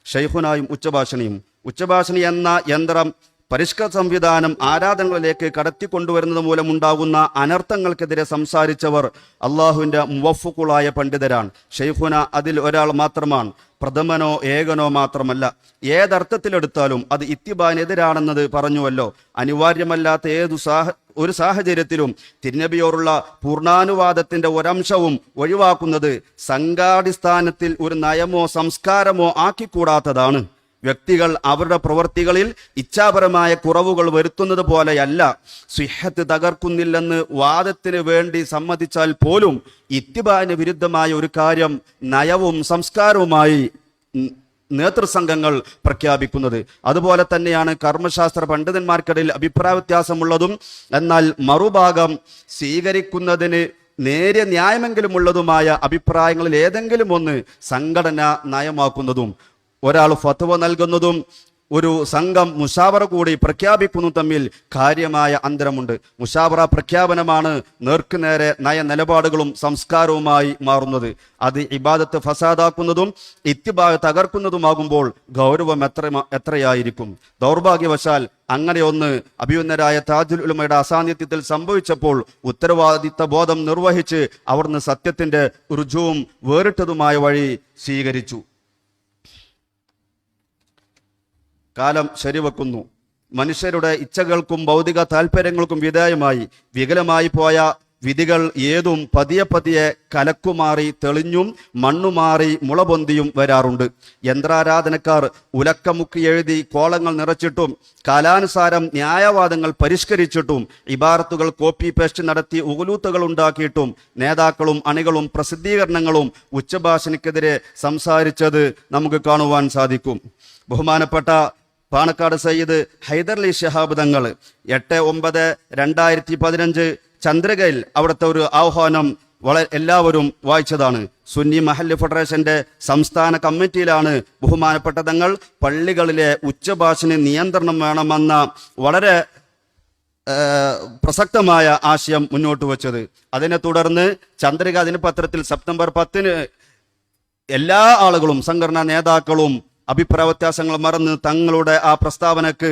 [SPEAKER 1] ഷെയ്ഖുനായും ഉച്ചഭാഷണി എന്ന യന്ത്രം പരിഷ്കൃത സംവിധാനം ആരാധനകളിലേക്ക് കടത്തിക്കൊണ്ടുവരുന്നത് മൂലമുണ്ടാകുന്ന അനർത്ഥങ്ങൾക്കെതിരെ സംസാരിച്ചവർ അള്ളാഹുവിൻ്റെ മുവഫ്ഫുകളായ പണ്ഡിതരാണ്. ഷെയ്ഖുന അതിൽ ഒരാൾ മാത്രമാണ്. പ്രഥമനോ ഏകനോ മാത്രമല്ല. ഏതർത്ഥത്തിലെടുത്താലും അത് ഇത്തിബാനെതിരാണെന്നത് പറഞ്ഞുവല്ലോ. അനിവാര്യമല്ലാത്ത ഒരു സാഹചര്യത്തിലും തിരുനബിയോടുള്ള പൂർണ്ണാനുവാദത്തിന്റെ ഒരംശവും ഒഴിവാക്കുന്നത് സംഘാടിസ്ഥാനത്തിൽ ഒരു നയമോ സംസ്കാരമോ ആക്കിക്കൂടാത്തതാണ്. വ്യക്തികൾ അവരുടെ പ്രവൃത്തികളിൽ ഇച്ഛാപരമായ കുറവുകൾ വരുത്തുന്നത് പോലെയല്ല. സിഹത്ത് തകർക്കുന്നില്ലെന്ന് വാദത്തിന് വേണ്ടി സമ്മതിച്ചാൽ പോലും ഇത്തിബാന് വിരുദ്ധമായ ഒരു കാര്യം നയവും സംസ്കാരവുമായി നേതൃസംഘങ്ങൾ പ്രഖ്യാപിക്കുന്നത്. അതുപോലെ തന്നെയാണ് കർമ്മശാസ്ത്ര പണ്ഡിതന്മാർക്കിടയിൽ അഭിപ്രായ വ്യത്യാസമുള്ളതും എന്നാൽ മറുഭാഗം സ്വീകരിക്കുന്നതിന് നേരിയ ന്യായമെങ്കിലും ഉള്ളതുമായ അഭിപ്രായങ്ങളിൽ ഏതെങ്കിലും ഒന്ന് സംഘടന നയമാക്കുന്നതും ഒരാൾ ഫത്വ നൽകുന്നതും ഒരു സംഘം മുഷാവറ കൂടി പ്രഖ്യാപിക്കുന്നു തമ്മിൽ കാര്യമായ അന്തരമുണ്ട്. മുഷാവറ പ്രഖ്യാപനമാണ് നേർക്കുനേരെ നയ നിലപാടുകളും സംസ്കാരവുമായി മാറുന്നത്. അത് ഇബാദത്ത് ഫസാദാക്കുന്നതും ഇത്തിബാ തകർക്കുന്നതുമാകുമ്പോൾ ഗൗരവം എത്രയായിരിക്കും. ദൗർഭാഗ്യവശാൽ അങ്ങനെയൊന്ന് അഭിയുന്നരായ താജുൽ ഉലമയുടെ അസാന്നിധ്യത്തിൽ സംഭവിച്ചപ്പോൾ ഉത്തരവാദിത്ത ബോധം നിർവഹിച്ച് അവിടുന്ന് സത്യത്തിന്റെ ഋജുവും വേറിട്ടതുമായ വഴി സ്വീകരിച്ചു. കാലം ശരിവെക്കുന്നു. മനുഷ്യരുടെ ഇച്ഛകൾക്കും ഭൗതിക താല്പര്യങ്ങൾക്കും വിധേയമായി വികലമായി പോയ വിധികൾ ഏതും പതിയെ കലക്കുമാറി തെളിഞ്ഞും മണ്ണുമാറി മുളപൊന്തിയും വരാറുണ്ട്. യന്ത്രാരാധനക്കാർ ഉലക്കമുക്കി എഴുതി കോളങ്ങൾ നിറച്ചിട്ടും കാലാനുസാരം ന്യായവാദങ്ങൾ പരിഷ്കരിച്ചിട്ടും ഇബാറത്തുകൾ കോപ്പി പേസ്റ്റ് നടത്തി ഉകുലൂത്തുകൾ ഉണ്ടാക്കിയിട്ടും നേതാക്കളും അണികളും പ്രസിദ്ധീകരണങ്ങളും ഉച്ചഭാഷണിക്കെതിരെ സംസാരിച്ചത് നമുക്ക് കാണുവാൻ സാധിക്കും. ബഹുമാനപ്പെട്ട പാണക്കാട് സയ്യിദ് ഹൈദർലി ശിഹാബ് തങ്ങൾ 8/9/2015 ചന്ദ്രികയിൽ അവിടുത്തെ ഒരു ആഹ്വാനം എല്ലാവരും വായിച്ചതാണ്. സുന്നി മഹല്ല് ഫെഡറേഷന്റെ സംസ്ഥാന കമ്മിറ്റിയിലാണ് ബഹുമാനപ്പെട്ട തങ്ങൾ പള്ളികളിലെ ഉച്ചഭാഷണി നിയന്ത്രണം വേണമെന്ന വളരെ പ്രസക്തമായ ആശയം മുന്നോട്ട് വച്ചത്. അതിനെ തുടർന്ന് ചന്ദ്രിക ദിനപത്രത്തിൽ സെപ്റ്റംബർ 10 എല്ലാ ആളുകളും സംഘടനാ നേതാക്കളും അഭിപ്രായ വ്യത്യാസങ്ങൾ മറന്ന് തങ്ങളുടെ ആ പ്രസ്താവനക്ക്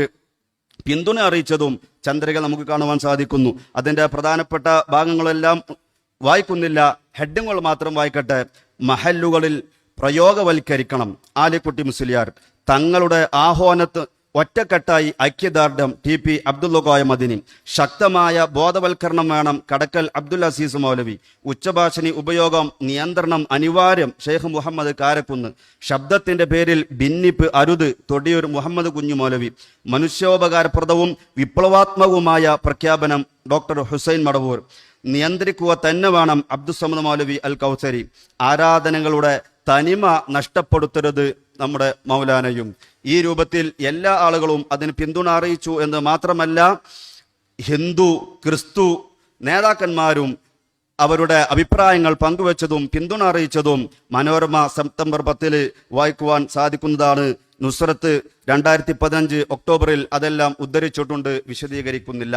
[SPEAKER 1] പിന്തുണ അറിയിച്ചതും ചന്ദ്രിക നമുക്ക് കാണുവാൻ സാധിക്കുന്നു. അതിൻ്റെ പ്രധാനപ്പെട്ട ഭാഗങ്ങളെല്ലാം വായിക്കുന്നില്ല, ഹെഡിങ്ങുകൾ മാത്രം വായിക്കട്ടെ. മഹല്ലുകളിൽ പ്രയോഗവൽക്കരിക്കണം. ആലിക്കുട്ടി മുസ്ലിയാർ തങ്ങളുടെ ആഹ്വാനത്ത് ഒറ്റക്കെട്ടായി ഐക്യദാർഢ്യം TP അബ്ദുൽ മദിനി. ശക്തമായ ബോധവൽക്കരണം വേണം. കടക്കൽ അബ്ദുൽ അസീസ് മൗലവി. ഉച്ചഭാഷണി ഉപയോഗം നിയന്ത്രണം അനിവാര്യം. ഷെയ്ഖ് മുഹമ്മദ് കാരക്കുന്ന്. ശബ്ദത്തിന്റെ പേരിൽ ഭിന്നിപ്പ് അരുത്. തൊടിയൂർ മുഹമ്മദ് കുഞ്ഞു മൗലവി. മനുഷ്യോപകാരപ്രദവും വിപ്ലവാത്മകവുമായ പ്രഖ്യാപനം ഡോക്ടർ ഹുസൈൻ മടവൂർ. നിയന്ത്രിക്കുക തന്നെ വേണം അബ്ദുസമദ് മൗലവി അൽ കൗസരി. ആരാധനകളുടെ തനിമ നഷ്ടപ്പെടുത്തരുത് നമ്മുടെ മൗലാനയും. ഈ രൂപത്തിൽ എല്ലാ ആളുകളും അതിന് പിന്തുണ അറിയിച്ചു എന്ന് മാത്രമല്ല, ഹിന്ദു ക്രിസ്തു നേതാക്കന്മാരും അവരുടെ അഭിപ്രായങ്ങൾ പങ്കുവച്ചതും പിന്തുണ അറിയിച്ചതും മനോരമ സെപ്റ്റംബർ 10 വായിക്കുവാൻ സാധിക്കുന്നതാണ്. നുസ്രത്ത് 2015 ഒക്ടോബറിൽ അതെല്ലാം ഉദ്ധരിച്ചിട്ടുണ്ട്, വിശദീകരിക്കുന്നില്ല.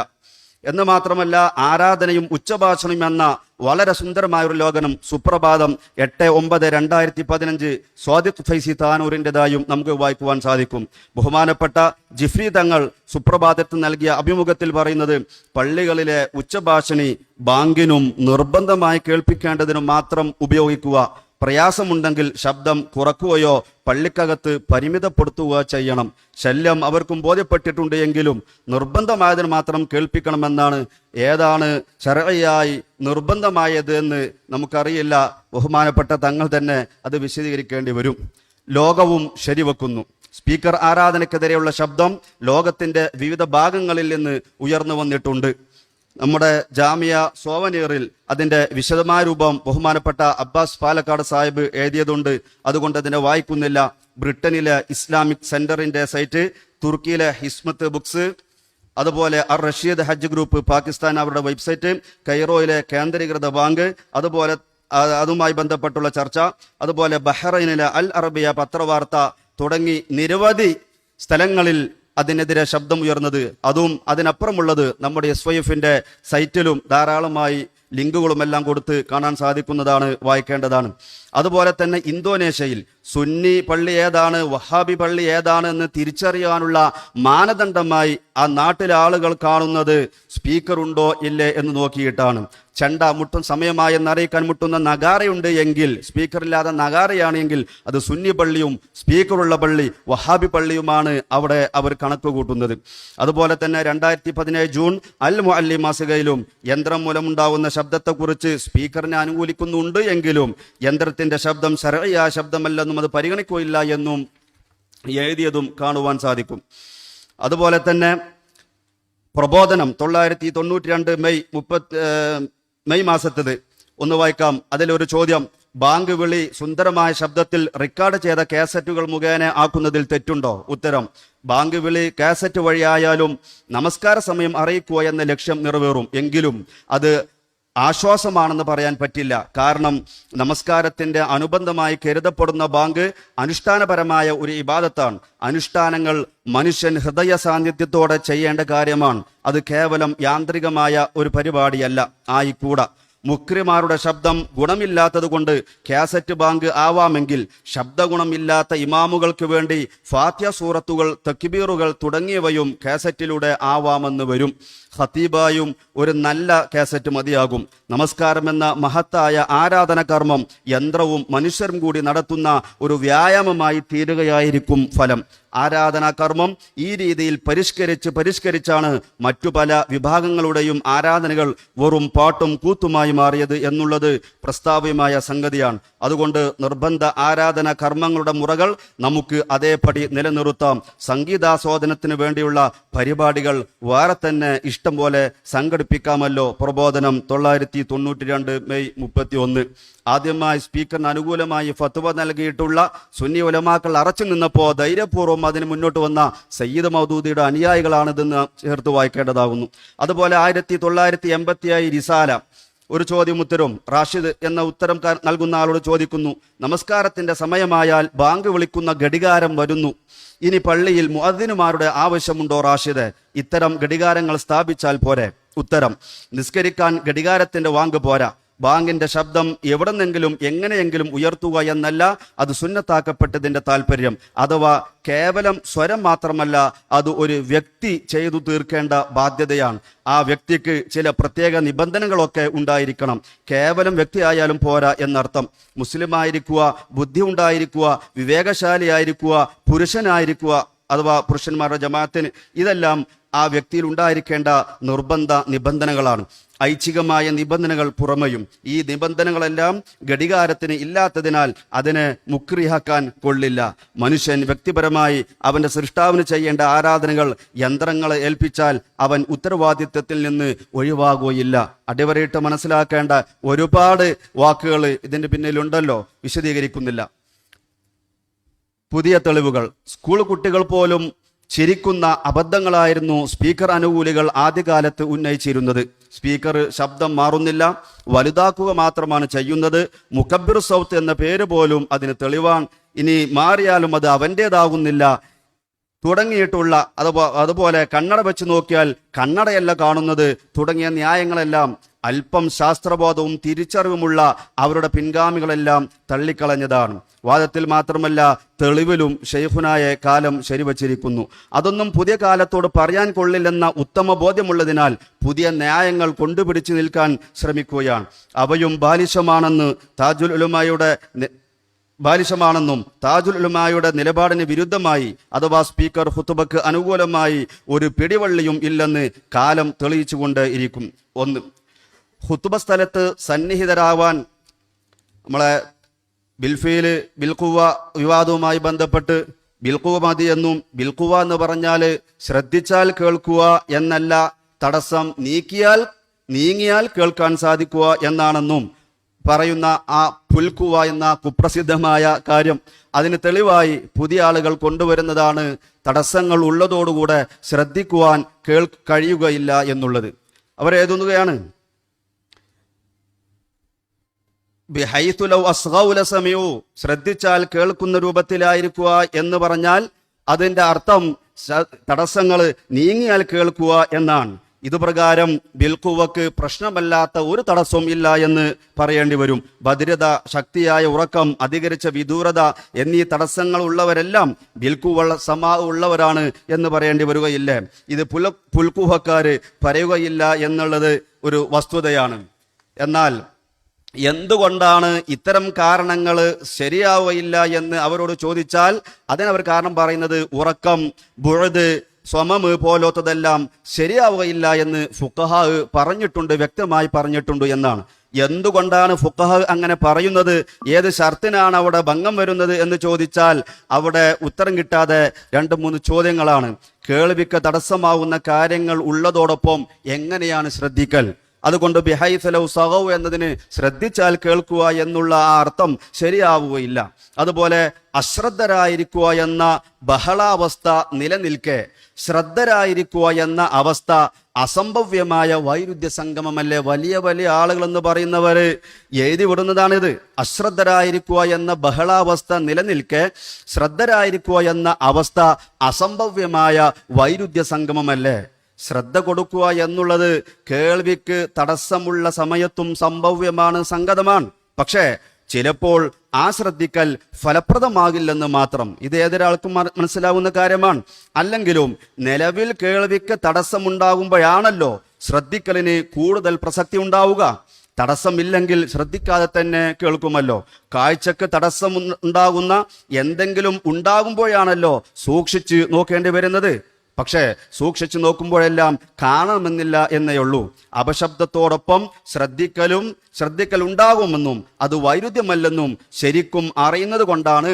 [SPEAKER 1] എന്ന് മാത്രമല്ല ആരാധനയും ഉച്ചഭാഷണയും എന്ന വളരെ സുന്ദരമായ ഒരു ലേഖനം സുപ്രഭാതം 8/9/2015 സ്വാദിഖ് ഫൈസി താനൂരിൻ്റെതായും നമുക്ക് വായിക്കുവാൻ സാധിക്കും. ബഹുമാനപ്പെട്ട ജിഫ്രി തങ്ങൾ സുപ്രഭാതത്തിൽ നൽകിയ അഭിമുഖത്തിൽ പറയുന്നത്, പള്ളികളിലെ ഉച്ചഭാഷണി ബാങ്കിനും നിർബന്ധമായി കേൾപ്പിക്കേണ്ടതിനും മാത്രം ഉപയോഗിക്കുക. പ്രയാസമുണ്ടെങ്കിൽ ശബ്ദം കുറക്കുകയോ പള്ളിക്കകത്ത് പരിമിതപ്പെടുത്തുകയോ ചെയ്യണം. ശല്യം അവർക്കും ബോധ്യപ്പെട്ടിട്ടുണ്ട് എങ്കിലും നിർബന്ധമായതിന് മാത്രം കേൾപ്പിക്കണമെന്നാണ്. ഏതാണ് ശർഈയായി നിർബന്ധമായത് എന്ന് നമുക്കറിയില്ല. ബഹുമാനപ്പെട്ട തങ്ങൾ തന്നെ അത് വിശദീകരിക്കേണ്ടി വരും. ലോകവും ശരിവെക്കുന്നു. സ്പീക്കർ ആരാധനയ്ക്കെതിരെയുള്ള ശബ്ദം ലോകത്തിന്റെ വിവിധ ഭാഗങ്ങളിൽ നിന്ന് ഉയർന്നു വന്നിട്ടുണ്ട്. നമ്മുടെ ജാമിയ സോവനീറിൽ അതിന്റെ വിശദമായ രൂപം ബഹുമാനപ്പെട്ട അബ്ബാസ് പാലക്കാട് സാഹിബ് എഴുതിയതുണ്ട്. അതുകൊണ്ട് അതിനെ വായിക്കുന്നില്ല. ബ്രിട്ടനിലെ ഇസ്ലാമിക് സെന്ററിന്റെ സൈറ്റ്, തുർക്കിയിലെ ഹിസ്മത്ത് ബുക്സ്, അതുപോലെ അർ റഷീദ് ഹജ്ജ് ഗ്രൂപ്പ് പാകിസ്ഥാൻ അവരുടെ വെബ്സൈറ്റ്, കൈറോയിലെ കേന്ദ്രീകൃത ബാങ്ക്, അതുപോലെ അതുമായി ബന്ധപ്പെട്ടുള്ള ചർച്ച, അതുപോലെ ബഹ്റൈനിലെ അൽ അറബിയ പത്രവാർത്ത തുടങ്ങി നിരവധി സ്ഥലങ്ങളിൽ അതിനെതിരെ ശബ്ദം ഉയർന്നത്. അതും അതിനപ്പുറമുള്ളത് നമ്മുടെ SYFന്റെ സൈറ്റിലും ധാരാളമായി ലിങ്കുകളുമെല്ലാം കൊടുത്ത് കാണാൻ സാധിക്കുന്നതാണ്, വായിക്കേണ്ടതാണ്. അതുപോലെ തന്നെ ഇന്തോനേഷ്യയിൽ സുന്നി പള്ളി ഏതാണ്, വഹാബി പള്ളി ഏതാണ് എന്ന് തിരിച്ചറിയാനുള്ള മാനദണ്ഡമായി ആ നാട്ടിലെ ആളുകൾ കാണുന്നത് സ്പീക്കർ ഉണ്ടോ ഇല്ലേ എന്ന് നോക്കിയിട്ടാണ്. ചെണ്ട മുട്ടും സമയമായി അറിയിക്കാൻ മുട്ടുന്ന നഗാരയുണ്ട് എങ്കിൽ, സ്പീക്കറില്ലാതെ നഗാരയാണെങ്കിൽ അത് സുന്നി പള്ളിയും സ്പീക്കറുള്ള പള്ളി വഹാബി പള്ളിയുമാണ് അവിടെ അവർ കണക്ക് കൂട്ടുന്നത്. അതുപോലെ തന്നെ 2017 ജൂൺ അൽ മുഅല്ലിം മാസികയിലും യന്ത്രം മൂലമുണ്ടാവുന്ന ശബ്ദത്തെക്കുറിച്ച് സ്പീക്കറിനെ അനുകൂലിക്കുന്നുണ്ട് എങ്കിലും യന്ത്രത്തിന്റെ ശബ്ദം ശർഈയായ ശബ്ദമല്ലെന്നും അത് പരിഗണിക്കുകയില്ല എന്നും എഴുതിയതും കാണുവാൻ സാധിക്കും. അതുപോലെ തന്നെ പ്രബോധനം 992 മെയ് മാസത്തേത് ഒന്ന് വായിക്കാം. അതിലൊരു ചോദ്യം, ബാങ്ക് വിളി സുന്ദരമായ ശബ്ദത്തിൽ റെക്കോർഡ് ചെയ്ത കാസറ്റുകൾ മുഖേന ആക്കുന്നതിൽ തെറ്റുണ്ടോ? ഉത്തരം, ബാങ്ക് വിളി കാസറ്റ് വഴിയായാലും നമസ്കാര സമയം അറിയിക്കുക എന്ന ലക്ഷ്യം നിറവേറും. എങ്കിലും അത് ആശ്വാസമാണെന്ന് പറയാൻ പറ്റില്ല. കാരണം നമസ്കാരത്തിന്റെ അനുബന്ധമായി കരുതപ്പെടുന്ന ബാങ്ക് അനുഷ്ഠാനപരമായ ഒരു ഇബാദത്താണ്. അനുഷ്ഠാനങ്ങൾ മനുഷ്യൻ ഹൃദയ സാന്നിധ്യത്തോടെ ചെയ്യേണ്ട കാര്യമാണ്. അത് കേവലം യാന്ത്രികമായ ഒരു പരിപാടിയല്ല, ആയിക്കൂടാ. മുക്രിമാരുടെ ശബ്ദം ഗുണമില്ലാത്തത് കൊണ്ട് കാസറ്റ് ബാങ്ക് ആവാമെങ്കിൽ ശബ്ദഗുണമില്ലാത്ത ഇമാമുകൾക്ക് വേണ്ടി ഫാത്തിഹ സൂറത്തുകൾ, തക്ബീറുകൾ തുടങ്ങിയവയും കാസറ്റിലൂടെ ആവാമെന്ന് വരും. ഖതീബായും ഒരു നല്ല കാസറ്റ് മതിയാകും. നമസ്കാരമെന്ന മഹത്തായ ആരാധന കർമ്മം യന്ത്രവും മനുഷ്യരും കൂടി നടത്തുന്ന ഒരു വ്യായാമമായി തീരുകയായിരിക്കും ഫലം. ആരാധനാ കർമ്മം ഈ രീതിയിൽ പരിഷ്കരിച്ചാണ് മറ്റു പല വിഭാഗങ്ങളുടെയും ആരാധനകൾ വെറും പാട്ടും കൂത്തുമായി മാറിയത് എന്നുള്ളത് പ്രസ്താവ്യമായ സംഗതിയാണ്. അതുകൊണ്ട് നിർബന്ധ ആരാധന കർമ്മങ്ങളുടെ മുറകൾ നമുക്ക് അതേപടി നിലനിർത്താം. സംഗീതാസ്വാദനത്തിന് വേണ്ടിയുള്ള പരിപാടികൾ വേറെ തന്നെ ഇഷ്ടം പോലെ സംഘടിപ്പിക്കാമല്ലോ. പ്രബോധനം 992 മെയ് 31. ആദ്യമായി സ്പീക്കറിന് അനുകൂലമായി ഫത്വ നൽകിയിട്ടുള്ള സുന്നി ഉലമാക്കൾ അറച്ചു നിന്നപ്പോൾ ധൈര്യപൂർവ്വം അതിന് മുന്നോട്ട് വന്ന സയ്യിദ് മൗദൂദിയുടെ അനുയായികളാണിതെന്ന് ചേർത്ത് വായിക്കേണ്ടതാകുന്നു. അതുപോലെ 1987 റിസാല, ഒരു ചോദ്യം ഉത്തരവും. റാഷിദ് എന്ന ഉത്തരം നൽകുന്ന ആളോട് ചോദിക്കുന്നു, നമസ്കാരത്തിന്റെ സമയമായാൽ ബാങ്ക് വിളിക്കുന്ന ഘടികാരം വരുന്നു. ഇനി പള്ളിയിൽ മുഅദ്ദിനുമാരുടെ ആവശ്യമുണ്ടോ റാഷിദ്? ഇത്തരം ഘടികാരങ്ങൾ സ്ഥാപിച്ചാൽ പോരെ? ഉത്തരം, നിസ്കരിക്കാൻ ഘടികാരത്തിന്റെ വാങ്ക് പോരാ. ബാങ്കിന്റെ ശബ്ദം എവിടെന്നെങ്കിലും എങ്ങനെയെങ്കിലും ഉയർത്തുക എന്നല്ല അത് സുന്നത്താക്കപ്പെട്ടതിന്റെ താല്പര്യം. അഥവാ കേവലം സ്വരം മാത്രമല്ല, അത് ഒരു വ്യക്തി ചെയ്തു തീർക്കേണ്ട ബാധ്യതയാണ്. ആ വ്യക്തിക്ക് ചില പ്രത്യേക നിബന്ധനകളൊക്കെ ഉണ്ടായിരിക്കണം. കേവലം വ്യക്തിയായാലും പോരാ എന്നർത്ഥം. മുസ്ലിമായിരിക്കുക, ബുദ്ധി ഉണ്ടായിരിക്കുക, വിവേകശാലിയായിരിക്കുക, പുരുഷനായിരിക്കുക, അഥവാ പുരുഷന്മാരുടെ ജമാഅത്തിന്, ഇതെല്ലാം ആ വ്യക്തിയിൽ ഉണ്ടായിരിക്കേണ്ട നിർബന്ധ നിബന്ധനകളാണ്. ഐച്ഛികമായ നിബന്ധനകൾ പുറമെയും. ഈ നിബന്ധനകളെല്ലാം ഘടികാരത്തിന് ഇല്ലാത്തതിനാൽ അതിനെ മുക്രിഹാക്കാൻ കൊള്ളില്ല. മനുഷ്യൻ വ്യക്തിപരമായി അവന്റെ സൃഷ്ടാവിന് ചെയ്യേണ്ട ആരാധനകൾ യന്ത്രങ്ങളെ ഏൽപ്പിച്ചാൽ അവൻ ഉത്തരവാദിത്വത്തിൽ നിന്ന് ഒഴിവാകുകയില്ല. അടിവരയിട്ട് മനസ്സിലാക്കേണ്ട ഒരുപാട് വാക്കുകൾ ഇതിന്റെ പിന്നിലുണ്ടല്ലോ, വിശദീകരിക്കുന്നില്ല. പുതിയ തെളിവുകൾ. സ്കൂൾ കുട്ടികൾ പോലും ചിരിക്കുന്ന അബദ്ധങ്ങളായിരുന്നു സ്പീക്കർ അനുകൂലികൾ ആദ്യകാലത്ത് ഉന്നയിച്ചിരുന്നത്. സ്പീക്കർ ശബ്ദം മാറുന്നില്ല, വലുതാക്കുക മാത്രമാണ് ചെയ്യുന്നത്. മുക്കബ്ബിർ സൗത്ത് എന്ന പേര് പോലും അതിന് തെളിവാണ്. ഇനി മാറിയാലും അത് അവൻ്റേതാകുന്നില്ല. തുടങ്ങിയിട്ടുള്ള അതുപോലെ കണ്ണട വെച്ച് നോക്കിയാൽ കണ്ണടയല്ല കാണുന്നത് തുടങ്ങിയ ന്യായങ്ങളെല്ലാം അല്പം ശാസ്ത്രബോധവും തിരിച്ചറിവുമുള്ള അവരുടെ പിൻഗാമികളെല്ലാം തള്ളിക്കളഞ്ഞതാണ്. വാദത്തിൽ മാത്രമല്ല തെളിവിലും ഷെയ്ഖുനായ കാലം ശരിവച്ചിരിക്കുന്നു. അതൊന്നും പുതിയ കാലത്തോട് പറയാൻ കൊള്ളില്ലെന്ന ഉത്തമ ബോധ്യമുള്ളതിനാൽ പുതിയ ന്യായങ്ങൾ കൊണ്ടുപിടിച്ചു നിൽക്കാൻ ശ്രമിക്കുകയാണ്. അവയും ബാലിശമാണെന്നും താജുൽ ഉലമായുടെ നിലപാടിന് വിരുദ്ധമായി അഥവാ സ്പീക്കർ ഖുതുബക്ക് അനുകൂലമായി ഒരു പിടിവള്ളിയും ഇല്ലെന്ന് കാലം തെളിയിച്ചുകൊണ്ട് ഇരിക്കും. ഒന്ന്, ഖുതുബ സ്ഥലത്ത് സന്നിഹിതരാവാൻ നമ്മളെ ബിൽഖുവ വിവാദവുമായി ബന്ധപ്പെട്ട് ബിൽഖുവ മതി എന്നും ബിൽഖുവ എന്ന് പറഞ്ഞാൽ ശ്രദ്ധിച്ചാൽ കേൾക്കുക എന്നല്ല, തടസ്സം നീങ്ങിയാൽ കേൾക്കാൻ സാധിക്കുക എന്നാണെന്നും പറയുന്ന ആ പുൽക്കുവ എന്ന കുപ്രസിദ്ധമായ കാര്യം, അതിന് തെളിവായി പുതിയ ആളുകൾ കൊണ്ടുവരുന്നതാണ് തടസ്സങ്ങൾ ഉള്ളതോടുകൂടെ ശ്രദ്ധിക്കുവാൻ കഴിയുകയില്ല എന്നുള്ളത്. അവരെഴുതുകയാണ്, ശ്രദ്ധിച്ചാൽ കേൾക്കുന്ന രൂപത്തിലായിരിക്കുക എന്ന് പറഞ്ഞാൽ അതിന്റെ അർത്ഥം തടസ്സങ്ങൾ നീങ്ങിയാൽ കേൾക്കുക എന്നാണ്. ഇതുപ്രകാരം ബിൽഖുവക്ക് പ്രശ്നമല്ലാത്ത ഒരു തടസ്സവും ഇല്ല എന്ന് പറയേണ്ടി വരും. ഭദ്രത, ശക്തിയായ ഉറക്കം, അധികരിച്ച വിദൂരത എന്നീ തടസ്സങ്ങൾ ഉള്ളവരെല്ലാം ബിൽഖുവ ഉള്ളവരാണ് എന്ന് പറയേണ്ടി വരികയില്ലേ? ഇത് പുൽക്കുഹക്കാര് പറയുകയില്ല എന്നുള്ളത് ഒരു വസ്തുതയാണ്. എന്നാൽ എന്തുകൊണ്ടാണ് ഇത്തരം കാരണങ്ങൾ ശരിയാവുകയില്ല എന്ന് അവരോട് ചോദിച്ചാൽ അതിനവർ കാരണം പറയുന്നത് ഉറക്കം, ബുഅദ്, സ്വമമ് പോലത്തതെല്ലാം ശരിയാവുകയില്ല എന്ന് ഫുഖഹാ പറഞ്ഞിട്ടുണ്ട്, വ്യക്തമായി പറഞ്ഞിട്ടുണ്ട് എന്നാണ്. എന്തുകൊണ്ടാണ് ഫുഖഹാ അങ്ങനെ പറയുന്നത്, ഏത് ഷർത്തിനാണ് അവിടെ ഭംഗം വരുന്നത് എന്ന് ചോദിച്ചാൽ അവിടെ ഉത്തരം കിട്ടാതെ 2-3 ചോദ്യങ്ങളാണ്. കേൾവിക്ക് തടസ്സമാവുന്ന കാര്യങ്ങൾ ഉള്ളതോടൊപ്പം എങ്ങനെയാണ് ശ്രദ്ധിക്കൽ? അതുകൊണ്ട് ബിഹൈസലൗ സഗൗ എന്നതിന് ശ്രദ്ധിച്ചാൽ കേൾക്കുക എന്നുള്ള ആ അർത്ഥം ശരിയാവുകയില്ല. അതുപോലെ അശ്രദ്ധരായിരിക്കുക എന്ന ബഹളാവസ്ഥ നിലനിൽക്കെ ശ്രദ്ധരായിരിക്കുക എന്ന അവസ്ഥ അസംഭവ്യമായ വൈരുദ്ധ്യ സംഗമമല്ലേ? വലിയ വലിയ ആളുകൾ എന്ന് പറയുന്നവർ എഴുതി വിടുന്നതാണിത്. അശ്രദ്ധരായിരിക്കുക എന്ന ബഹളാവസ്ഥ നിലനിൽക്കെ ശ്രദ്ധരായിരിക്കുക എന്ന അവസ്ഥ അസംഭവ്യമായ വൈരുദ്ധ്യ സംഗമമല്ലേ? ശ്രദ്ധ കൊടുക്കുക എന്നുള്ളത് കേൾവിക്ക് തടസ്സമുള്ള സമയത്തും സംഭവ്യമാണ്, സംഗതമാണ്. പക്ഷേ ചിലപ്പോൾ ആ ശ്രദ്ധിക്കൽ ഫലപ്രദമാകില്ലെന്ന് മാത്രം. ഇത് ഏതൊരാൾക്കും മനസ്സിലാവുന്ന കാര്യമാണ്. അല്ലെങ്കിലും നിലവിൽ കേൾവിക്ക് തടസ്സമുണ്ടാകുമ്പോഴാണല്ലോ ശ്രദ്ധിക്കലിന് കൂടുതൽ പ്രസക്തി ഉണ്ടാവുക. തടസ്സമില്ലെങ്കിൽ ശ്രദ്ധിക്കാതെ തന്നെ കേൾക്കുമല്ലോ. കാഴ്ചക്ക് തടസ്സം ഉണ്ടാകുന്ന എന്തെങ്കിലും ഉണ്ടാകുമ്പോഴാണല്ലോ സൂക്ഷിച്ച് നോക്കേണ്ടി വരുന്നത്. പക്ഷേ സൂക്ഷിച്ചു നോക്കുമ്പോഴെല്ലാം കാണണമെന്നില്ല എന്നേ ഉള്ളൂ. അപശബ്ദത്തോടൊപ്പം ശ്രദ്ധിക്കലുണ്ടാകുമെന്നും അത് വൈരുദ്ധ്യമല്ലെന്നും ശരിക്കും അറിയുന്നത് കൊണ്ടാണ്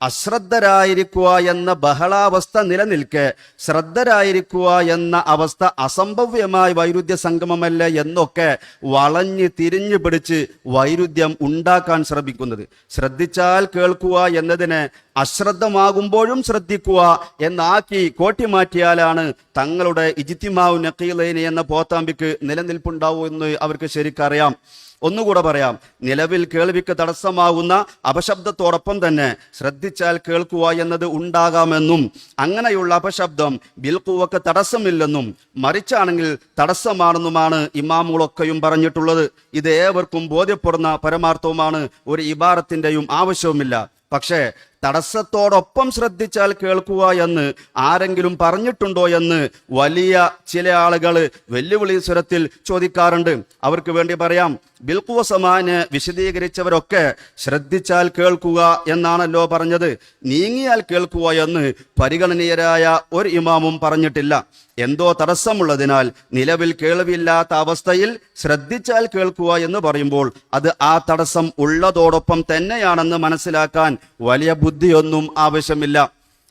[SPEAKER 1] അശ്രദ്ധരായിരിക്കുക എന്ന ബഹളാവസ്ഥ നിലനിൽക്കെ ശ്രദ്ധരായിരിക്കുക എന്ന അവസ്ഥ അസംഭവ്യമായ വൈരുദ്ധ്യ സംഗമമല്ലേ എന്നൊക്കെ വളഞ്ഞ് തിരിഞ്ഞു പിടിച്ച് വൈരുദ്ധ്യം ഉണ്ടാക്കാൻ ശ്രമിക്കുന്നത്. ശ്രദ്ധിച്ചാൽ കേൾക്കുക എന്നതിനെ അശ്രദ്ധമാകുമ്പോഴും ശ്രദ്ധിക്കുക എന്നാക്കി കോട്ടിമാറ്റിയാലാണ് തങ്ങളുടെ ഇജ്തിമാഉ നഖീലൈനി എന്ന പോത്താമ്പിക്ക് നിലനിൽപ്പുണ്ടാവൂ എന്ന് അവർക്ക് ശരിക്കറിയാം. ഒന്നുകൂടെ പറയാം, നിലവിൽ കേൾവിക്ക് തടസ്സമാകുന്ന അപശബ്ദത്തോടൊപ്പം തന്നെ ശ്രദ്ധിച്ചാൽ കേൾക്കുക എന്നത് ഉണ്ടാകാമെന്നും അങ്ങനെയുള്ള അപശബ്ദം ബിൽഖുവക്ക് തടസ്സമില്ലെന്നും മറിച്ചാണെങ്കിൽ തടസ്സമാണെന്നുമാണ് ഇമാമുകളൊക്കെയും പറഞ്ഞിട്ടുള്ളത്. ഇത് ഏവർക്കും ബോധ്യപ്പെടുന്ന പരമാർത്ഥവുമാണ്. ഒരു ഇബാറത്തിന്റെയും ആവശ്യവുമില്ല. പക്ഷേ തടസ്സത്തോടൊപ്പം ശ്രദ്ധിച്ചാൽ കേൾക്കുക എന്ന് ആരെങ്കിലും പറഞ്ഞിട്ടുണ്ടോ എന്ന് വലിയ ചില ആളുകൾ വെല്ലുവിളി സ്വരത്തിൽ ചോദിക്കാറുണ്ട്. അവർക്ക് വേണ്ടി പറയാം, ബിൽഖുവ സമാന് വിശദീകരിച്ചവരൊക്കെ ശ്രദ്ധിച്ചാൽ കേൾക്കുക എന്നാണല്ലോ പറഞ്ഞത്. നീങ്ങിയാൽ കേൾക്കുക എന്ന് പരിഗണനീയരായ ഒരു ഇമാമും പറഞ്ഞിട്ടില്ല. എന്തോ തടസ്സമുള്ളതിനാൽ നിലവിൽ കേൾവിയില്ലാത്ത അവസ്ഥയിൽ ശ്രദ്ധിച്ചാൽ കേൾക്കുക എന്ന് പറയുമ്പോൾ അത് ആ തടസ്സം ഉള്ളതോടൊപ്പം തന്നെയാണെന്ന് മനസ്സിലാക്കാൻ വലിയ ബുദ്ധിയൊന്നും ആവശ്യമില്ല.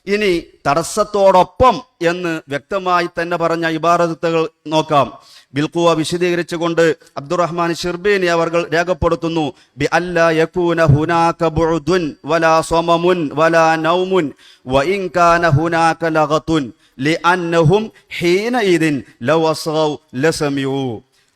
[SPEAKER 1] ഇനി തടസ്സത്തോടൊപ്പം എന്ന് വ്യക്തമായി തന്നെ പറഞ്ഞ ഇബാറത്തുകൾ നോക്കാം. ബിൽഖുവ വിശദീകരിച്ചുകൊണ്ട് അബ്ദുറഹ്മാൻ ഷിർബീനി അവർ രേഖപ്പെടുത്തുന്നു, ബി അല്ലാ യകൂന ഹുനാക ബുഅദുൻ വലാ സ്വമമുൻ വലാ നൗമുൻ വഇൻ കാന ഹുനാക ലഗതുൻ ലിഅന്നഹും ഹീനഇദിൻ ലൗ അസ്ഗൗ ലസമിഉ.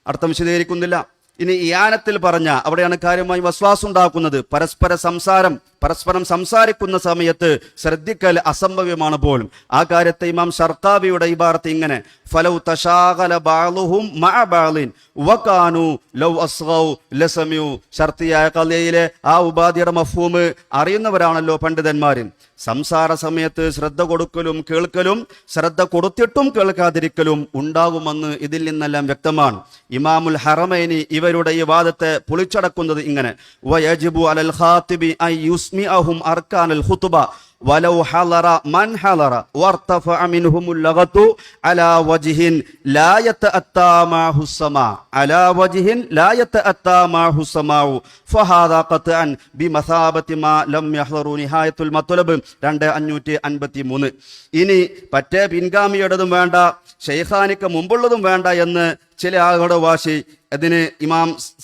[SPEAKER 1] അർത്ഥം വിശദീകരിക്കുന്നില്ല. ഇനി ഇയാനത്തിൽ പറഞ്ഞ അവിടെയാണ് കാര്യമായി വസ്വാസ് ഉണ്ടാക്കുന്നത്. പരസ്പര സംസാരം, പരസ്പരം സംസാരിക്കുന്ന സമയത്ത് ശ്രദ്ധിക്കൽ അസംഭവ്യമാണ് പോലും. ആ കാര്യത്തെ ഇമാം ഷർക്കാബിയുടെ ഇബാറത്ത് ഇങ്ങനെ: ഫലൗ തശാഗല ബഅളുഹും മഅ ബഅളിൻ വകാനു ലൗ അസ്ഗൗ ലസമിഉ. ഷർത്തിയായ ഖളിയയിലെ ആ ഉപാധിയുടെ മഫ്ഹൂം അറിയുന്നവരാണല്ലോ പണ്ഡിതന്മാർ. സംസാര സമയത്ത് ശ്രദ്ധ കൊടുക്കലും കേൾക്കലും, ശ്രദ്ധ കൊടുത്തിട്ടും കേൾക്കാതിരിക്കലും ഉണ്ടാകുമെന്ന് ഇതിൽ നിന്നെല്ലാം വ്യക്തമാണ്. ഇമാമുൽ ഹറമൈനി ഇവരുടെ ഈ വാദത്തെ പൊളിച്ചടക്കുന്നത് ഇങ്ങനെ: വയജിബു അലൽ ഖാതിബി അൻ യുസ്മിഅഹും അർക്കാനൽ ഖുതുബ വലൗ ഹളറ മൻ ഹളറ വർതഫഅ മിൻഹുമുൽ ലഗതു അലാ വജ്ഹിൻ ലാ യതഅത്താ മാഹു സമാ അലാ വജ്ഹിൻ ലാ യതഅത്താ മാഹു സമാഉ ഫഹാദാ ഖത്അൻ ബിമസാബതി മാ ലം യഹ്ളറു നിഹായത്തുൽ മത്ലബ് 2553. ഇനി പറ്റേ പിൻഗാമിയുടേതും വേണ്ട, ഷെയ്ഖാനിക്ക് മുമ്പുള്ളതും വേണ്ട എന്ന് ചില ആളുകളുടെ വാശി. അതിന്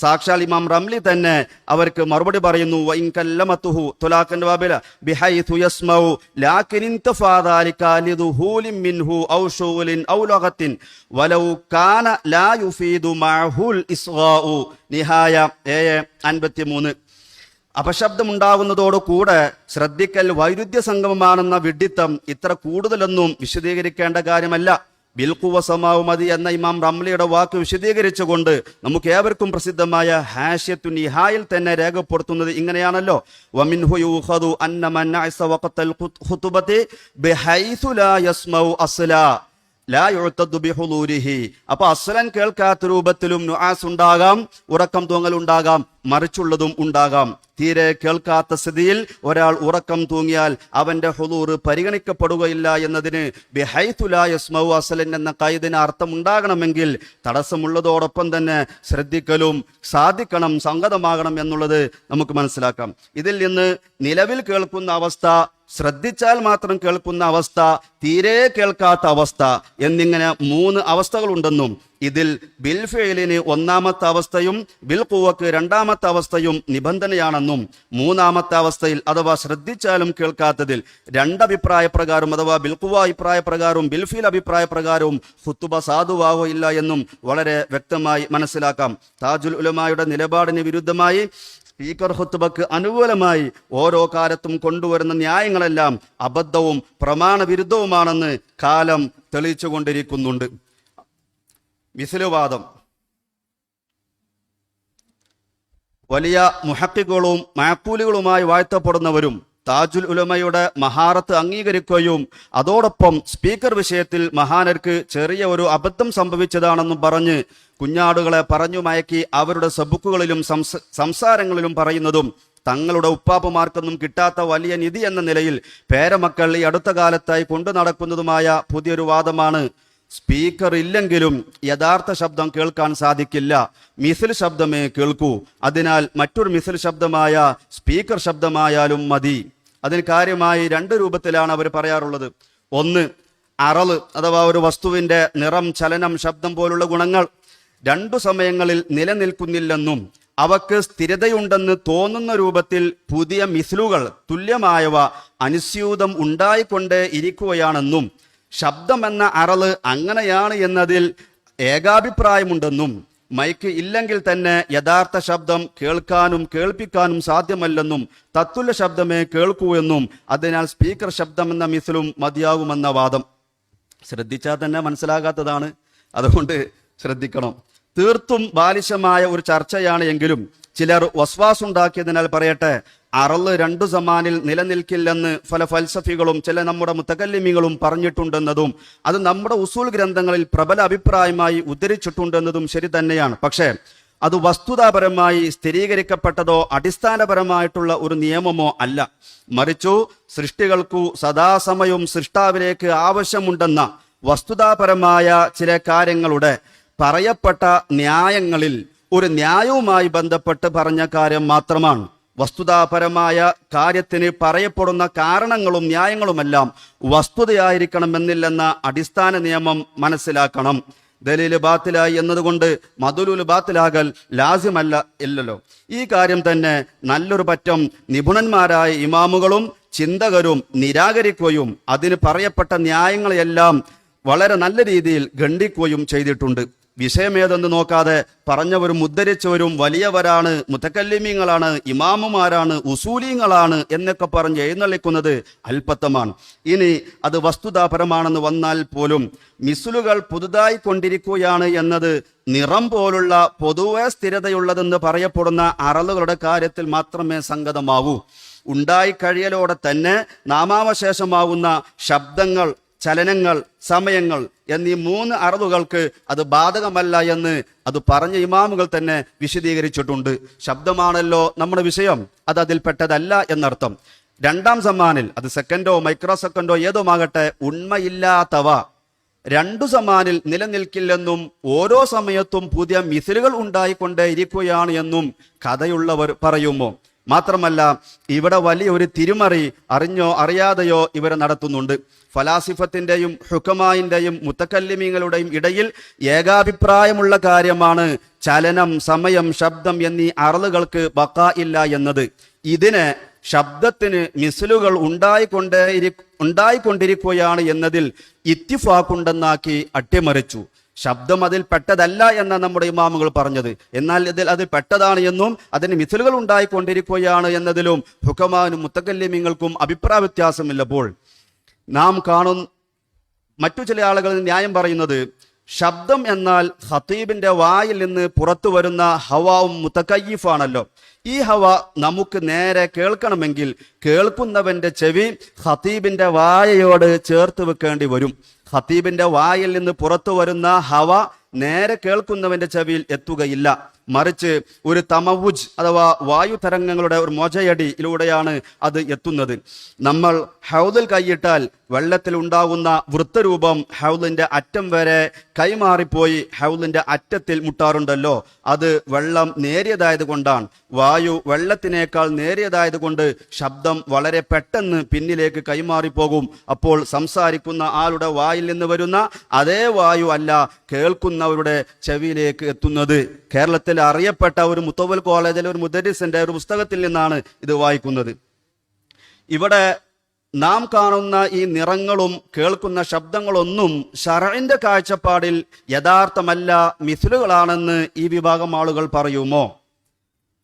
[SPEAKER 1] സാക്ഷാൽ ഇമാം റംലി തന്നെ അവർക്ക് മറുപടി പറയുന്നു: വഇൻ കല്ലമതുഹു തുലാഖിന്റെ ബാബില ബിഹൈതു യസ്മഉ ലാകിൻ ഇൻതഫാ ദാലിക ലിദുഹൂലിൻ മിൻഹു ഔ ശുഗലിൻ ഔ ലഗത്തിൻ വലൗ കാന ലാ യുഫീദു മഅഹുൽ ഇസ്ഗാഉ. നിഹായ 53. അപശബ്ദമുണ്ടാകുന്നതോടുകൂടെ ശ്രദ്ധിക്കൽ വൈരുദ്ധ്യ സംഗമമാണെന്ന വിഡ്ഢിത്തം ഇത്ര കൂടുതലൊന്നും വിശദീകരിക്കേണ്ട കാര്യമല്ല. ബിൽഖുവ സമാഉ മതി എന്ന ഇമാം റംലിയുടെ വാക്ക് വിശദീകരിച്ചുകൊണ്ട് നമുക്ക് ഏവർക്കും പ്രസിദ്ധമായ ഹാഷ്യത്തു നിഹായിൽ തന്നെ രേഖപ്പെടുത്തുന്നത് ഇങ്ങനെയാണല്ലോ: വമിൻഹു യുഖദു അന്ന മൻ അസ വഖത്തൽ ഖുതുബതി ബിഹൈസു ലാ യസ്മഉ അസ്ലാ ലാ യുഅതദു ബിഹുദൂരിഹി. അപ്പൊ അസ്ലൻ കേൾക്കാത്ത രൂപത്തിലും നുആസ് ഉണ്ടാകാം, ഉറക്കം തൂങ്ങലുണ്ടാകാം, മറിച്ചുള്ളതും ഉണ്ടാകാം. തീരെ കേൾക്കാത്ത സ്ഥിതിയിൽ ഒരാൾ ഉറക്കം തൂങ്ങിയാൽ അവന്റെ ഹുദൂർ പരിഗണിക്കപ്പെടുകയില്ല എന്നതിന് ബിഹൈതു ലാ യസ്മഉ അസ്ലൻ എന്ന ഖൈദിന് അർത്ഥം ഉണ്ടാകണമെങ്കിൽ തടസ്സമുള്ളതോടൊപ്പം തന്നെ ശ്രദ്ധിക്കലും സാധിക്കണം, സംഗതമാകണം എന്നുള്ളത് നമുക്ക് മനസ്സിലാക്കാം. ഇതിൽ നിന്ന് നിലവിൽ കേൾക്കുന്ന അവസ്ഥ, ശ്രദ്ധിച്ചാൽ മാത്രം കേൾക്കുന്ന അവസ്ഥ, തീരെ കേൾക്കാത്ത അവസ്ഥ എന്നിങ്ങനെ 3 അവസ്ഥകളുണ്ടെന്നും ഇതിൽ ബിൽ ഫിഅലിന് 1ാമത്തെ അവസ്ഥയും ബിൽ ഖുവക്ക് 2ാമത്തെ അവസ്ഥയും നിബന്ധനയാണെന്നും 3ാമത്തെ അവസ്ഥയിൽ അഥവാ ശ്രദ്ധിച്ചാലും കേൾക്കാത്തതിൽ 2 അഭിപ്രായ പ്രകാരം അഥവാ ബിൽ ഖുവ അഭിപ്രായ പ്രകാരവും ബിൽ ഫിൽ അഭിപ്രായ പ്രകാരവും ഖുതുബ സാധുവാകില്ല എന്നും വളരെ വ്യക്തമായി മനസ്സിലാക്കാം. താജുൽ ഉലമായുടെ നിലപാടിന് വിരുദ്ധമായി സ്പീക്കർ ഖുത്ബക്ക് അനുകൂലമായി ഓരോ കാലത്തും കൊണ്ടുവരുന്ന ന്യായങ്ങളെല്ലാം അബദ്ധവും പ്രമാണവിരുദ്ധവുമാണെന്ന് കാലം തെളിയിച്ചുകൊണ്ടിരിക്കുന്നുണ്ട്. മിസ്ലുവാദം. വലിയ മുഹഖിഖുകളും മഅഖൂലുകളുമായി വാഴ്ത്തപ്പെടുന്നവരും താജുൽ ഉലമയുടെ മഹാറത്ത് അംഗീകരിക്കുകയും അതോടൊപ്പം സ്പീക്കർ വിഷയത്തിൽ മഹാനർക്ക് ചെറിയ ഒരു അബദ്ധം സംഭവിച്ചതാണെന്നും പറഞ്ഞ് കുഞ്ഞാടുകളെ പറഞ്ഞു മയക്കി അവരുടെ സബുക്കുകളിലും സംസാരങ്ങളിലും പറയുന്നതും തങ്ങളുടെ ഉപ്പാപ്പമാർക്കൊന്നും കിട്ടാത്ത വലിയ നിധി എന്ന നിലയിൽ പേരമക്കൾ ഈ അടുത്ത കാലത്തായി കൊണ്ടു നടക്കുന്നതുമായ പുതിയൊരു വാദമാണ്. സ്പീക്കർ ഇല്ലെങ്കിലും യഥാർത്ഥ ശബ്ദം കേൾക്കാൻ സാധിക്കില്ല, മിസിൽ ശബ്ദമേ കേൾക്കൂ. അതിനാൽ മറ്റൊരു മിസിൽ ശബ്ദമായ സ്പീക്കർ ശബ്ദമായാലും മതി. അതിന് കാര്യമായി 2 രൂപത്തിലാണ് അവർ പറയാറുള്ളത്. ഒന്ന്, അറള് അഥവാ ഒരു വസ്തുവിന്റെ നിറം, ചലനം, ശബ്ദം പോലുള്ള ഗുണങ്ങൾ 2 സമയങ്ങളിൽ നിലനിൽക്കുന്നില്ലെന്നും അവക്ക് സ്ഥിരതയുണ്ടെന്ന് തോന്നുന്ന രൂപത്തിൽ പുതിയ മിസ്ലുകൾ തുല്യമായവ അനുസ്യൂതം ഉണ്ടായിക്കൊണ്ടേ ഇരിക്കുകയാണെന്നും ശബ്ദമെന്ന അറള് അങ്ങനെയാണ് എന്നതിൽ ഏകാഭിപ്രായമുണ്ടെന്നും മൈക്ക് ഇല്ലെങ്കിൽ തന്നെ യഥാർത്ഥ ശബ്ദം കേൾക്കാനും കേൾപ്പിക്കാനും സാധ്യമല്ലെന്നും തത്തുല്യ ശബ്ദമേ കേൾക്കൂ എന്നും അതിനാൽ സ്പീക്കർ ശബ്ദമെന്ന മിസ്ലും മതിയാകുമെന്ന വാദം ശ്രദ്ധിച്ചാൽ തന്നെ മനസ്സിലാകാത്തതാണ്. അതുകൊണ്ട് ശ്രദ്ധിക്കണം. തീർത്തും ബാലിശമായ ഒരു ചർച്ചയാണ് എങ്കിലും ചിലർ വസ്വാസുണ്ടാക്കിയതിനാൽ പറയട്ടെ. അറള് 2 സമാനിൽ നിലനിൽക്കില്ലെന്ന് പല ഫൽസഫികളും ചില നമ്മുടെ മുത്തകല്ലിമികളും പറഞ്ഞിട്ടുണ്ടെന്നതും അത് നമ്മുടെ ഉസൂൽ ഗ്രന്ഥങ്ങളിൽ പ്രബല അഭിപ്രായമായി ഉദ്ധരിച്ചിട്ടുണ്ടെന്നതും ശരി തന്നെയാണ്. പക്ഷേ അത് വസ്തുതാപരമായി സ്ഥിരീകരിക്കപ്പെട്ടതോ അടിസ്ഥാനപരമായിട്ടുള്ള ഒരു നിയമമോ അല്ല. മറിച്ചു സൃഷ്ടികൾക്കു സദാസമയവും സൃഷ്ടാവിലേക്ക് ആവശ്യമുണ്ടെന്ന വസ്തുതാപരമായ ചില കാര്യങ്ങളുടെ പറയപ്പെട്ട ന്യായങ്ങളിൽ ഒരു ന്യായവുമായി ബന്ധപ്പെട്ട് പറഞ്ഞ കാര്യം മാത്രമാണ്. വസ്തുതാപരമായ കാര്യത്തിന് പറയപ്പെടുന്ന കാരണങ്ങളും ന്യായങ്ങളുമെല്ലാം വസ്തുതയായിരിക്കണമെന്നില്ലെന്ന അടിസ്ഥാന നിയമം മനസ്സിലാക്കണം. ദലീല് ബാത്തിലായി എന്നതുകൊണ്ട് മദലൂല് ബാത്തിലാകൽ ലാസിമല്ല ഇല്ലല്ലോ. ഈ കാര്യം തന്നെ നല്ലൊരു പറ്റം നിപുണന്മാരായ ഇമാമുകളും ചിന്തകരും നിരാകരിക്കുകയും അതിന് പറയപ്പെട്ട ന്യായങ്ങളെല്ലാം വളരെ നല്ല രീതിയിൽ ഖണ്ഡിക്കുകയും ചെയ്തിട്ടുണ്ട്. വിഷയമേതെന്ന് നോക്കാതെ പറഞ്ഞവരും ഉദ്ധരിച്ചവരും വലിയവരാണ്, മുതക്കല്ലിമീങ്ങളാണ്, ഇമാമുമാരാണ്, ഉസൂലീങ്ങളാണ് എന്നൊക്കെ പറഞ്ഞ് എഴുന്നള്ളിക്കുന്നത് അല്പത്തമാണ്. ഇനി അത് വസ്തുതാപരമാണെന്ന് വന്നാൽ പോലും മിസ്ലുകൾ പുതുതായി കൊണ്ടിരിക്കുകയാണ് എന്നത് നിറം പോലുള്ള പൊതുവെ സ്ഥിരതയുള്ളതെന്ന് പറയപ്പെടുന്ന അറളുകളുടെ കാര്യത്തിൽ മാത്രമേ സംഗതമാവൂ. ഉണ്ടായിക്കഴിയലോടെ തന്നെ നാമാവശേഷമാവുന്ന ശബ്ദങ്ങൾ, ചലനങ്ങൾ, സമയങ്ങൾ എന്നീ 3 അറളുകൾക്ക് അത് ബാധകമല്ല എന്ന് അത് പറഞ്ഞ ഇമാമുകൾ തന്നെ വിശദീകരിച്ചിട്ടുണ്ട്. ശബ്ദമാണല്ലോ നമ്മുടെ വിഷയം, അത് അതിൽപ്പെട്ടതല്ല എന്നർത്ഥം. 2ാം സമാനിൽ അത് സെക്കൻഡോ മൈക്രോ സെക്കൻഡോ ഏതുമാകട്ടെ, ഉണ്മയില്ലാത്തവ 2 സമാനിൽ നിലനിൽക്കില്ലെന്നും ഓരോ സമയത്തും പുതിയ മിസിലുകൾ ഉണ്ടായിക്കൊണ്ടേയിരിക്കുകയാണ് എന്നും കഥയുള്ളവർ പറയുമോ? മാത്രമല്ല, ഇവിടെ വലിയൊരു തിരിമറി അറിഞ്ഞോ അറിയാതെയോ ഇവരെ നടത്തുന്നുണ്ട്. ഫലാസിഫത്തിന്റെയും ഹുക്കമായിന്റെയും മുത്തക്കല്ലിമീങ്ങളുടെയും ഇടയിൽ ഏകാഭിപ്രായമുള്ള കാര്യമാണ് ചലനം, സമയം, ശബ്ദം എന്നീ അറളുകൾക്ക് ബക്കാ ഇല്ല എന്നത്. ഇതിനെ ശബ്ദത്തിന് മിസ്ലുകൾ ഉണ്ടായിക്കൊണ്ടിരിക്കുകയാണ് എന്നതിൽ ഇത്തിഫാക്കുണ്ടെന്നാക്കി അട്ടിമറിച്ചു. ശബ്ദം അതിൽ പെട്ടതല്ല എന്ന നമ്മുടെ ഇമാമുകൾ പറഞ്ഞത്. എന്നാൽ അതിൽ പെട്ടതാണ് എന്നും അതിന് മിസ്ലുകൾ ഉണ്ടായിക്കൊണ്ടിരിക്കുകയാണ് എന്നതിലും ഹുക്കമാനും മുത്തക്കല്ലിമീങ്ങൾക്കും അഭിപ്രായ വ്യത്യാസമില്ലപ്പോൾ നാം കാണുന്ന മറ്റു ചില ആളുകൾ ന്യായം പറയുന്നത്, ശബ്ദം എന്നാൽ ഖതീബിന്റെ വായിൽ നിന്ന് പുറത്തു വരുന്ന ഹവാവും മുതകയ്യിഫാണല്ലോ. ഈ ഹവ നമുക്ക് നേരെ കേൾക്കണമെങ്കിൽ കേൾക്കുന്നവന്റെ ചെവി ഖതീബിന്റെ വായയോട് ചേർത്ത് വെക്കേണ്ടി വരും. ഖതീബിന്റെ വായിൽ നിന്ന് പുറത്തു വരുന്ന ഹവ നേരെ കേൾക്കുന്നവന്റെ ചെവിയിൽ എത്തുകയില്ല. മറിച്ച് ഒരു തമവുജ് അഥവാ വായു തരംഗങ്ങളുടെ ഒരു മൊജയടിയിലൂടെയാണ് അത് എത്തുന്നത്. നമ്മൾ ഹൗദിൽ കൈയിട്ടാൽ വെള്ളത്തിൽ ഉണ്ടാകുന്ന വൃത്തരൂപം ഹൗദിന്റെ അറ്റം വരെ കൈമാറിപ്പോയി ഹൗദിന്റെ അറ്റത്തിൽ മുട്ടാറുണ്ടല്ലോ. അത് വെള്ളം നേരിയതായത് കൊണ്ടാണ്. വായു വെള്ളത്തിനേക്കാൾ നേരിയതായത് കൊണ്ട് ശബ്ദം വളരെ പെട്ടെന്ന് പിന്നിലേക്ക് കൈമാറിപ്പോകും. അപ്പോൾ സംസാരിക്കുന്ന ആളുടെ വായിൽ നിന്ന് വരുന്ന അതേ വായു അല്ല കേൾക്കുന്നവരുടെ ചെവിയിലേക്ക് എത്തുന്നത്. കേരളത്തിൽ അറിയപ്പെട്ട ഒരു മുത്തവൽ കോളേജിലെ ഒരു മുദരിസിന്റെ ഒരു പുസ്തകത്തിൽ നിന്നാണ് ഇത് വായിക്കുന്നത്. ഇവിടെ നാം കാണുന്ന ഈ നിറങ്ങളും കേൾക്കുന്ന ശബ്ദങ്ങളൊന്നും ശറഇന്റെ കാഴ്ചപ്പാടിൽ യഥാർത്ഥമല്ല, മിസ്ലുകളാണെന്ന് ഈ വിഭാഗം ആളുകൾ പറയുമോ?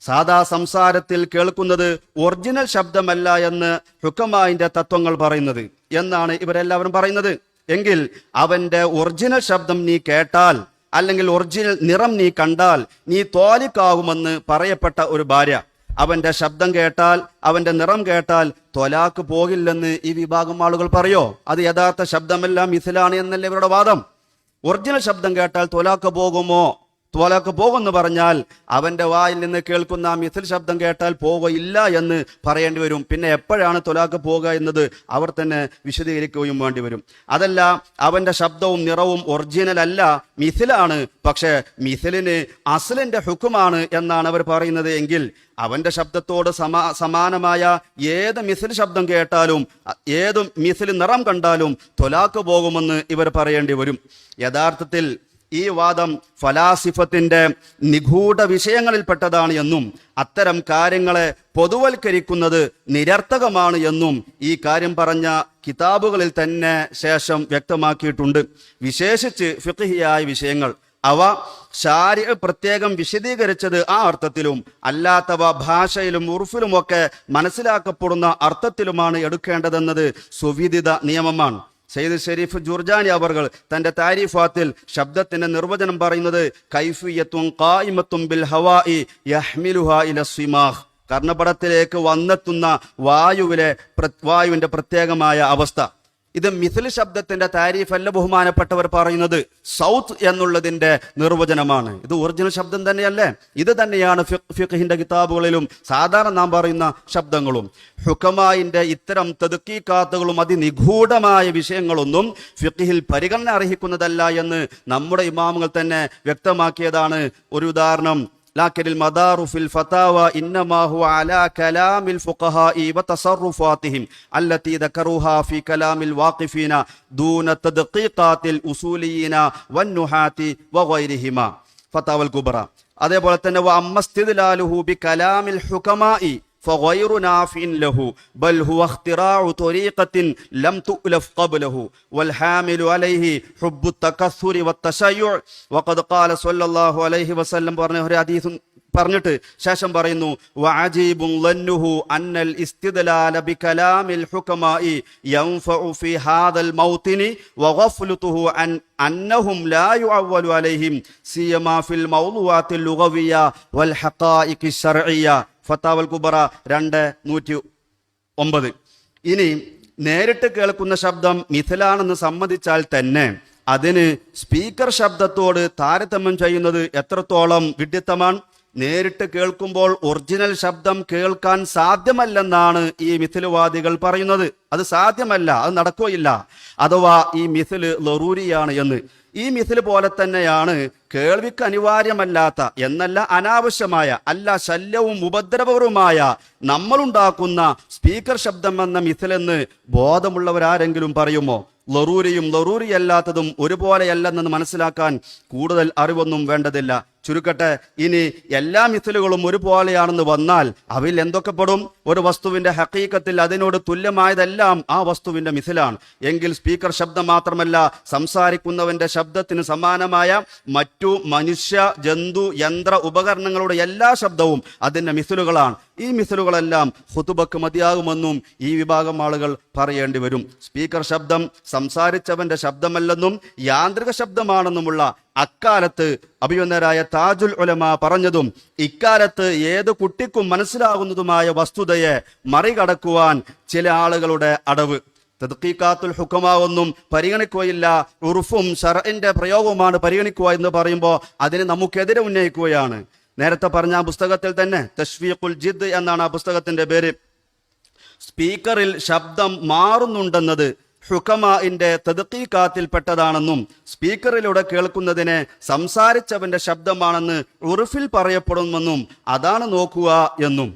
[SPEAKER 1] സാധാ സംസാരത്തിൽ കേൾക്കുന്നത് ഒറിജിനൽ ശബ്ദമല്ല എന്ന് ഹുക്കമായിന്റെ തത്വങ്ങൾ പറയുന്നത് എന്നാണ് ഇവരെല്ലാവരും പറയുന്നത്. എങ്കിൽ അവന്റെ ഒറിജിനൽ ശബ്ദം നീ കേട്ടാൽ, അല്ലെങ്കിൽ ഒറിജിനൽ നിറം നീ കണ്ടാൽ നീ ത്വാലിക്കാകുമെന്ന് പറയപ്പെട്ട ഒരു ഭാര്യ, അവന്റെ ശബ്ദം കേട്ടാൽ, അവന്റെ നിറം കേട്ടാൽ ത്വലാക്ക് പോകില്ലെന്ന് ഈ വിഭാഗം ആളുകൾ പറയോ? അത് യഥാർത്ഥ ശബ്ദമെല്ലാം മിസിലാണ് എന്നല്ലേ ഇവരുടെ വാദം. ഒറിജിനൽ ശബ്ദം കേട്ടാൽ ത്വലാക്ക് പോകുമോ? ത്വലാക്ക് പോകുമെന്ന് പറഞ്ഞാൽ അവന്റെ വായിൽ നിന്ന് കേൾക്കുന്ന മിസിൽ ശബ്ദം കേട്ടാൽ പോവുകയില്ല എന്ന് പറയേണ്ടി വരും. പിന്നെ എപ്പോഴാണ് ത്വലാക്ക് പോകുക എന്നത് അവർ തന്നെ വിശദീകരിക്കുകയും വേണ്ടി വരും. അതല്ല, അവന്റെ ശബ്ദവും നിറവും ഒറിജിനൽ അല്ല, മിസിലാണ്. പക്ഷേ മിസിലിന് അസ്ലിന്റെ ഹുക്കുമാണ് എന്നാണ് അവർ പറയുന്നത് എങ്കിൽ അവന്റെ ശബ്ദത്തോട് സമാനമായ ഏത് മിസിൽ ശബ്ദം കേട്ടാലും, ഏത് മിസിൽ നിറം കണ്ടാലും ത്വലാക്ക് പോകുമെന്ന് ഇവർ പറയേണ്ടി വരും. യഥാർത്ഥത്തിൽ ഈ വാദം ഫലാസിഫത്തിന്റെ നിഗൂഢ വിഷയങ്ങളിൽപ്പെട്ടതാണ് എന്നും അത്തരം കാര്യങ്ങളെ പൊതുവൽക്കരിക്കുന്നത് നിരർത്ഥകമാണ് എന്നും ഈ കാര്യം പറഞ്ഞ കിതാബുകളിൽ തന്നെ ശേഷം വ്യക്തമാക്കിയിട്ടുണ്ട്. വിശേഷിച്ച് ഫിഖ്ഹിയായ വിഷയങ്ങൾ അവ ശാരിഅ പ്രത്യേകം വിശദീകരിച്ചത് ആ അർത്ഥത്തിലും അല്ലാത്തവ ഭാഷയിലും ഉർഫിലുമൊക്കെ മനസ്സിലാക്കപ്പെടുന്ന അർത്ഥത്തിലുമാണ് എടുക്കേണ്ടതെന്നത് സുവിദിത നിയമമാണ്. സയ്യിദ് ഷരീഫ് ജുർജാനി അവർകൾ തന്റെ താരീഫാത്തിൽ ശബ്ദത്തിന്റെ നിർവചനം പറയുന്നത് കൈഫിയത്തുൻ ഖായിമത്തുൻ ബിൽ ഹവാഇ യഹ്മിലുഹാ ഇല സിമാഹ്, കർണപടത്തിലേക്ക് വന്നെത്തുന്ന വായുവിന്റെ പ്രത്യേകമായ അവസ്ഥ. ഇത് മിഥിൽ ശബ്ദത്തിന്റെ താരീഫല്ല ബഹുമാനപ്പെട്ടവർ പറയുന്നത്, സൗത്ത് എന്നുള്ളതിന്റെ നിർവചനമാണ്. ഇത് ഒറിജിനൽ ശബ്ദം തന്നെയല്ലേ? ഇത് തന്നെയാണ് ഫിഖ്ഹിന്റെ കിതാബുകളിലും സാധാരണ നാം പറയുന്ന ശബ്ദങ്ങളും. ഹുക്കമായിന്റെ ഇത്തരം തദ്ഖീഖാത്തുകളും അതിനിഗൂഢമായ വിഷയങ്ങളൊന്നും ഫിഖ്ഹിൽ പരിഗണന അർഹിക്കുന്നതല്ല എന്ന് നമ്മുടെ ഇമാമുകൾ തന്നെ വ്യക്തമാക്കിയതാണ്. ഒരു ഉദാഹരണം, لكن المدار في الفتاوى إنما هو على كلام الفقهاء وتصرفاتهم التي ذكروها في كلام الواقفين دون تدقيقات الأصوليين والنحاة وغيرهما. ഫതാവൽ കുബ്ര. അതേപോലെ തന്നെ വഅമ്മസ്തിദ്ലാലുഹു ബികലാമിൽ ഹുകമായി فغير نافع له بل هو اختراع طريقة لم تؤلف قبله والحامل عليه حب التكثر والتشيع وقد قال صلى الله عليه وسلم പറഞ്ഞ ഒരു ഹദീസ് പറഞ്ഞിട്ട് ശേഷം പറയുന്നു വഅജീബുൻ ലന്നുഹു അന്നൽ ഇസ്തിദ്ലാല ബികലാമിൽ ഹുകമായി യൻഫഉ ഫി ഹാദൽ മൗതിനി വഗഫ്ലതുഹു അന്നഹും ലാ യുഅവ്വലു അലൈഹിം സിയമാ ഫിൽ മൗളുആത്തിൽ ലുഗവിയ്യ വൽ ഹഖായിഖി ശർഇയ്യ ഫതാവൽ കുബറ 2:109. ഇനി നേരിട്ട് കേൾക്കുന്ന ശബ്ദം മിഥിലാണെന്ന് സമ്മതിച്ചാൽ തന്നെ അതിന് സ്പീക്കർ ശബ്ദത്തോട് താരതമ്യം ചെയ്യുന്നത് എത്രത്തോളം വിഡ്ഢിത്തമാണ്. നേരിട്ട് കേൾക്കുമ്പോൾ ഒറിജിനൽ ശബ്ദം കേൾക്കാൻ സാധ്യമല്ലെന്നാണ് ഈ മിഥിലുവാദികൾ പറയുന്നത്. അത് സാധ്യമല്ല, അത് നടക്കുകയില്ല. അഥവാ ഈ മിഥില് ലറൂരിയാണ് എന്ന്. ഈ മിഥില് പോലെ തന്നെയാണ് കേൾവിക്ക് അനിവാര്യമല്ലാത്ത എന്നല്ല അനാവശ്യമായ അല്ല ശല്യവും ഉപദ്രവവുമായ നമ്മളുണ്ടാക്കുന്ന സ്പീക്കർ ശബ്ദം എന്ന മിഥിലെന്ന് ബോധമുള്ളവരാരെങ്കിലും പറയുമോ? ലറൂരിയും ലറൂരിയല്ലാത്തതും ഒരുപോലെയല്ലെന്ന് മനസ്സിലാക്കാൻ കൂടുതൽ അറിവൊന്നും വേണ്ടതില്ല. ചുരുക്കട്ടെ, ഇനി എല്ലാ മിഥിലുകളും ഒരുപോലെയാണെന്ന് വന്നാൽ അവയിൽ എന്തൊക്കെ പെടും? ഒരു വസ്തുവിന്റെ ഹഖീഖത്തിൽ അതിനോട് തുല്യമായതെല്ലാം ആ വസ്തുവിന്റെ മിഥിലാണ് എങ്കിൽ സ്പീക്കർ ശബ്ദം മാത്രമല്ല, സംസാരിക്കുന്നവന്റെ ശബ്ദത്തിന് സമാനമായ മറ്റു മനുഷ്യ ജന്തു യന്ത്ര ഉപകരണങ്ങളുടെ എല്ലാ ശബ്ദവും അതിന്റെ മിഥിലുകളാണ്. ഈ മിഥിലുകളെല്ലാം ഖുതുബക്ക് മതിയാകുമെന്നും ഈ വിഭാഗം ആളുകൾ പറയേണ്ടി വരും. സ്പീക്കർ ശബ്ദം സംസാരിച്ചവന്റെ ശബ്ദമല്ലെന്നും യാന്ത്രിക ശബ്ദമാണെന്നുമുള്ള അക്കാലത്ത് അഭിമന്യരായ താജുൽ ഉലമ പറഞ്ഞതും ഇക്കാലത്ത് ഏത് കുട്ടിക്കും മനസ്സിലാകുന്നതുമായ വസ്തുതയെ മറികടക്കുവാൻ ചില ആളുകളുടെ അടവ്. തദ്ഖീഖാത്തുൽ ഹുക്കമാവൊന്നും പരിഗണിക്കുകയില്ല, ഉറുഫും ശർഇന്റെ പ്രയോഗവുമാണ് പരിഗണിക്കുക എന്ന് പറയുമ്പോൾ അതിന് നമുക്കെതിരെ ഉന്നയിക്കുകയാണ്. നേരത്തെ പറഞ്ഞ ആ പുസ്തകത്തിൽ തന്നെ തശ്വീഖുൽ ജിദ് എന്നാണ് ആ പുസ്തകത്തിന്റെ പേര്. സ്പീക്കറിൽ ശബ്ദം മാറുന്നുണ്ടെന്നത് ഹുക്കമാഇന്റെ തദ്ഖീഖാത്തിൽപ്പെട്ടതാണെന്നും സ്പീക്കറിലൂടെ കേൾക്കുന്നതിനെ സംസാരിച്ചവന്റെ ശബ്ദമാണെന്ന് ഉറുഫിൽ പറയപ്പെടുമെന്നും അതാണ് നോക്കുക എന്നും.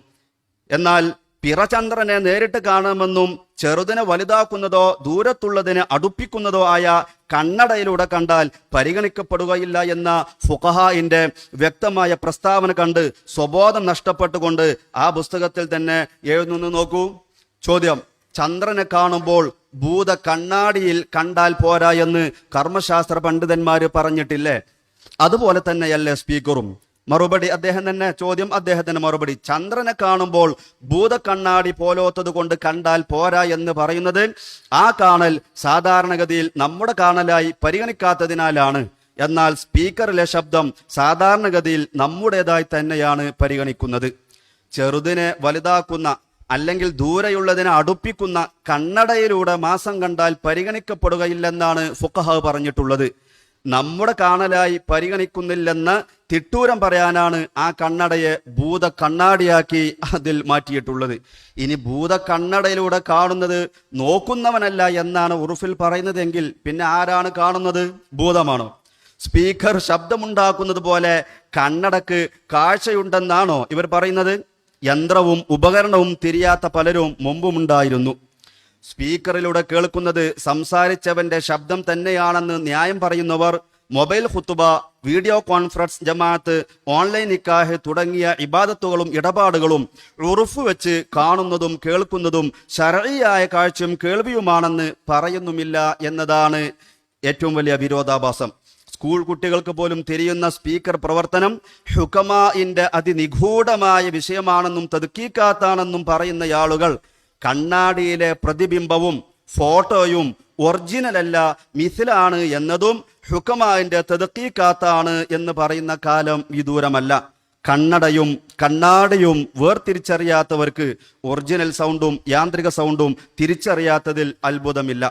[SPEAKER 1] എന്നാൽ പിറചന്ദ്രനെ നേരിട്ട് കാണുമെന്നും ചെറുതിനെ വലുതാക്കുന്നതോ ദൂരത്തുള്ളതിനെ അടുപ്പിക്കുന്നതോ ആയ കണ്ണടയിലൂടെ കണ്ടാൽ പരിഗണിക്കപ്പെടുകയില്ല എന്ന ഫുഖഹാഇന്റെ വ്യക്തമായ പ്രസ്താവന കണ്ട് സ്വബോധം നഷ്ടപ്പെട്ടുകൊണ്ട് ആ പുസ്തകത്തിൽ തന്നെ എഴുതുന്നു. നോക്കൂ ചോദ്യം: ചന്ദ്രനെ കാണുമ്പോൾ ഭൂത കണ്ണാടിയിൽ കണ്ടാൽ പോരാ എന്ന് കർമ്മശാസ്ത്ര പണ്ഡിതന്മാര് പറഞ്ഞിട്ടില്ലേ? അതുപോലെ തന്നെയല്ലേ സ്പീക്കറും? മറുപടി അദ്ദേഹം തന്നെ, ചോദ്യം അദ്ദേഹത്തിന്റെ മറുപടി: ചന്ദ്രനെ കാണുമ്പോൾ ഭൂത കണ്ണാടി പോലോത്തത് കൊണ്ട് കണ്ടാൽ പോരാ എന്ന് പറയുന്നത് ആ കാണൽ സാധാരണഗതിയിൽ നമ്മുടെ കാണലായി പരിഗണിക്കാത്തതിനാലാണ്. എന്നാൽ സ്പീക്കറിലെ ശബ്ദം സാധാരണഗതിയിൽ നമ്മുടേതായി തന്നെയാണ് പരിഗണിക്കുന്നത്. ചെറുതിനെ വലുതാക്കുന്ന അല്ലെങ്കിൽ ദൂരെയുള്ളതിനെ അടുപ്പിക്കുന്ന കണ്ണടയിലൂടെ മാസം കണ്ടാൽ പരിഗണിക്കപ്പെടുകയില്ലെന്നാണ് ഫുഖഹാ പറഞ്ഞിട്ടുള്ളത്. നമ്മുടെ കാണലായി പരിഗണിക്കുന്നില്ലെന്ന് തിട്ടൂരം പറയാനാണ് ആ കണ്ണടയെ ഭൂത കണ്ണാടിയാക്കി അതിൽ മാറ്റിയിട്ടുള്ളത്. ഇനി ഭൂത കണ്ണടയിലൂടെ കാണുന്നത് നോക്കുന്നവനല്ല എന്നാണ് ഉറുഫിൽ പറയുന്നതെങ്കിൽ പിന്നെ ആരാണ് കാണുന്നത്? ഭൂതമാണോ? സ്പീക്കർ ശബ്ദമുണ്ടാക്കുന്നത് പോലെ കണ്ണടക്ക് കാഴ്ചയുണ്ടെന്നാണോ ഇവർ പറയുന്നത്? യന്ത്രവും ഉപകരണവും തിരിയാത്ത പലരും മുമ്പുമുണ്ടായിരുന്നു. സ്പീക്കറിലൂടെ കേൾക്കുന്നത് സംസാരിച്ചവന്റെ ശബ്ദം തന്നെയാണെന്ന് ന്യായം പറയുന്നവർ മൊബൈൽ ഖുതുബ, വീഡിയോ കോൺഫറൻസ്, ജമാഅത്ത്, ഓൺലൈൻ നിക്കാഹ് തുടങ്ങിയ ഇബാദത്തുകളും ഇടപാടുകളും ഉറുഫ് വെച്ച് കാണുന്നതും കേൾക്കുന്നതും ശർഈയായ കാഴ്ചയും കേൾവിയുമാണെന്ന് പറയുന്നുമില്ല എന്നതാണ് ഏറ്റവും വലിയ വിരോധാഭാസം. സ്കൂൾ കുട്ടികൾക്ക് പോലും തിരിയുന്ന സ്പീക്കർ പ്രവർത്തനം ഹുക്കമാഇന്റെ അതിനിഗൂഢമായ വിഷയമാണെന്നും തദ്ഖീഖാത്താണെന്നും പറയുന്ന ആളുകൾ കണ്ണാടിയിലെ പ്രതിബിംബവും ഫോട്ടോയും ഒറിജിനലല്ല, മിഥിലാണ് എന്നതും ഹുക്കമാഇന്റെ തദ്ഖീഖാത്താണ് എന്ന് പറയുന്ന കാലം വിദൂരമല്ല. കണ്ണടയും കണ്ണാടിയും വേർതിരിച്ചറിയാത്തവർക്ക് ഒറിജിനൽ സൗണ്ടും യാന്ത്രിക സൗണ്ടും തിരിച്ചറിയാത്തതിൽ അത്ഭുതമില്ല.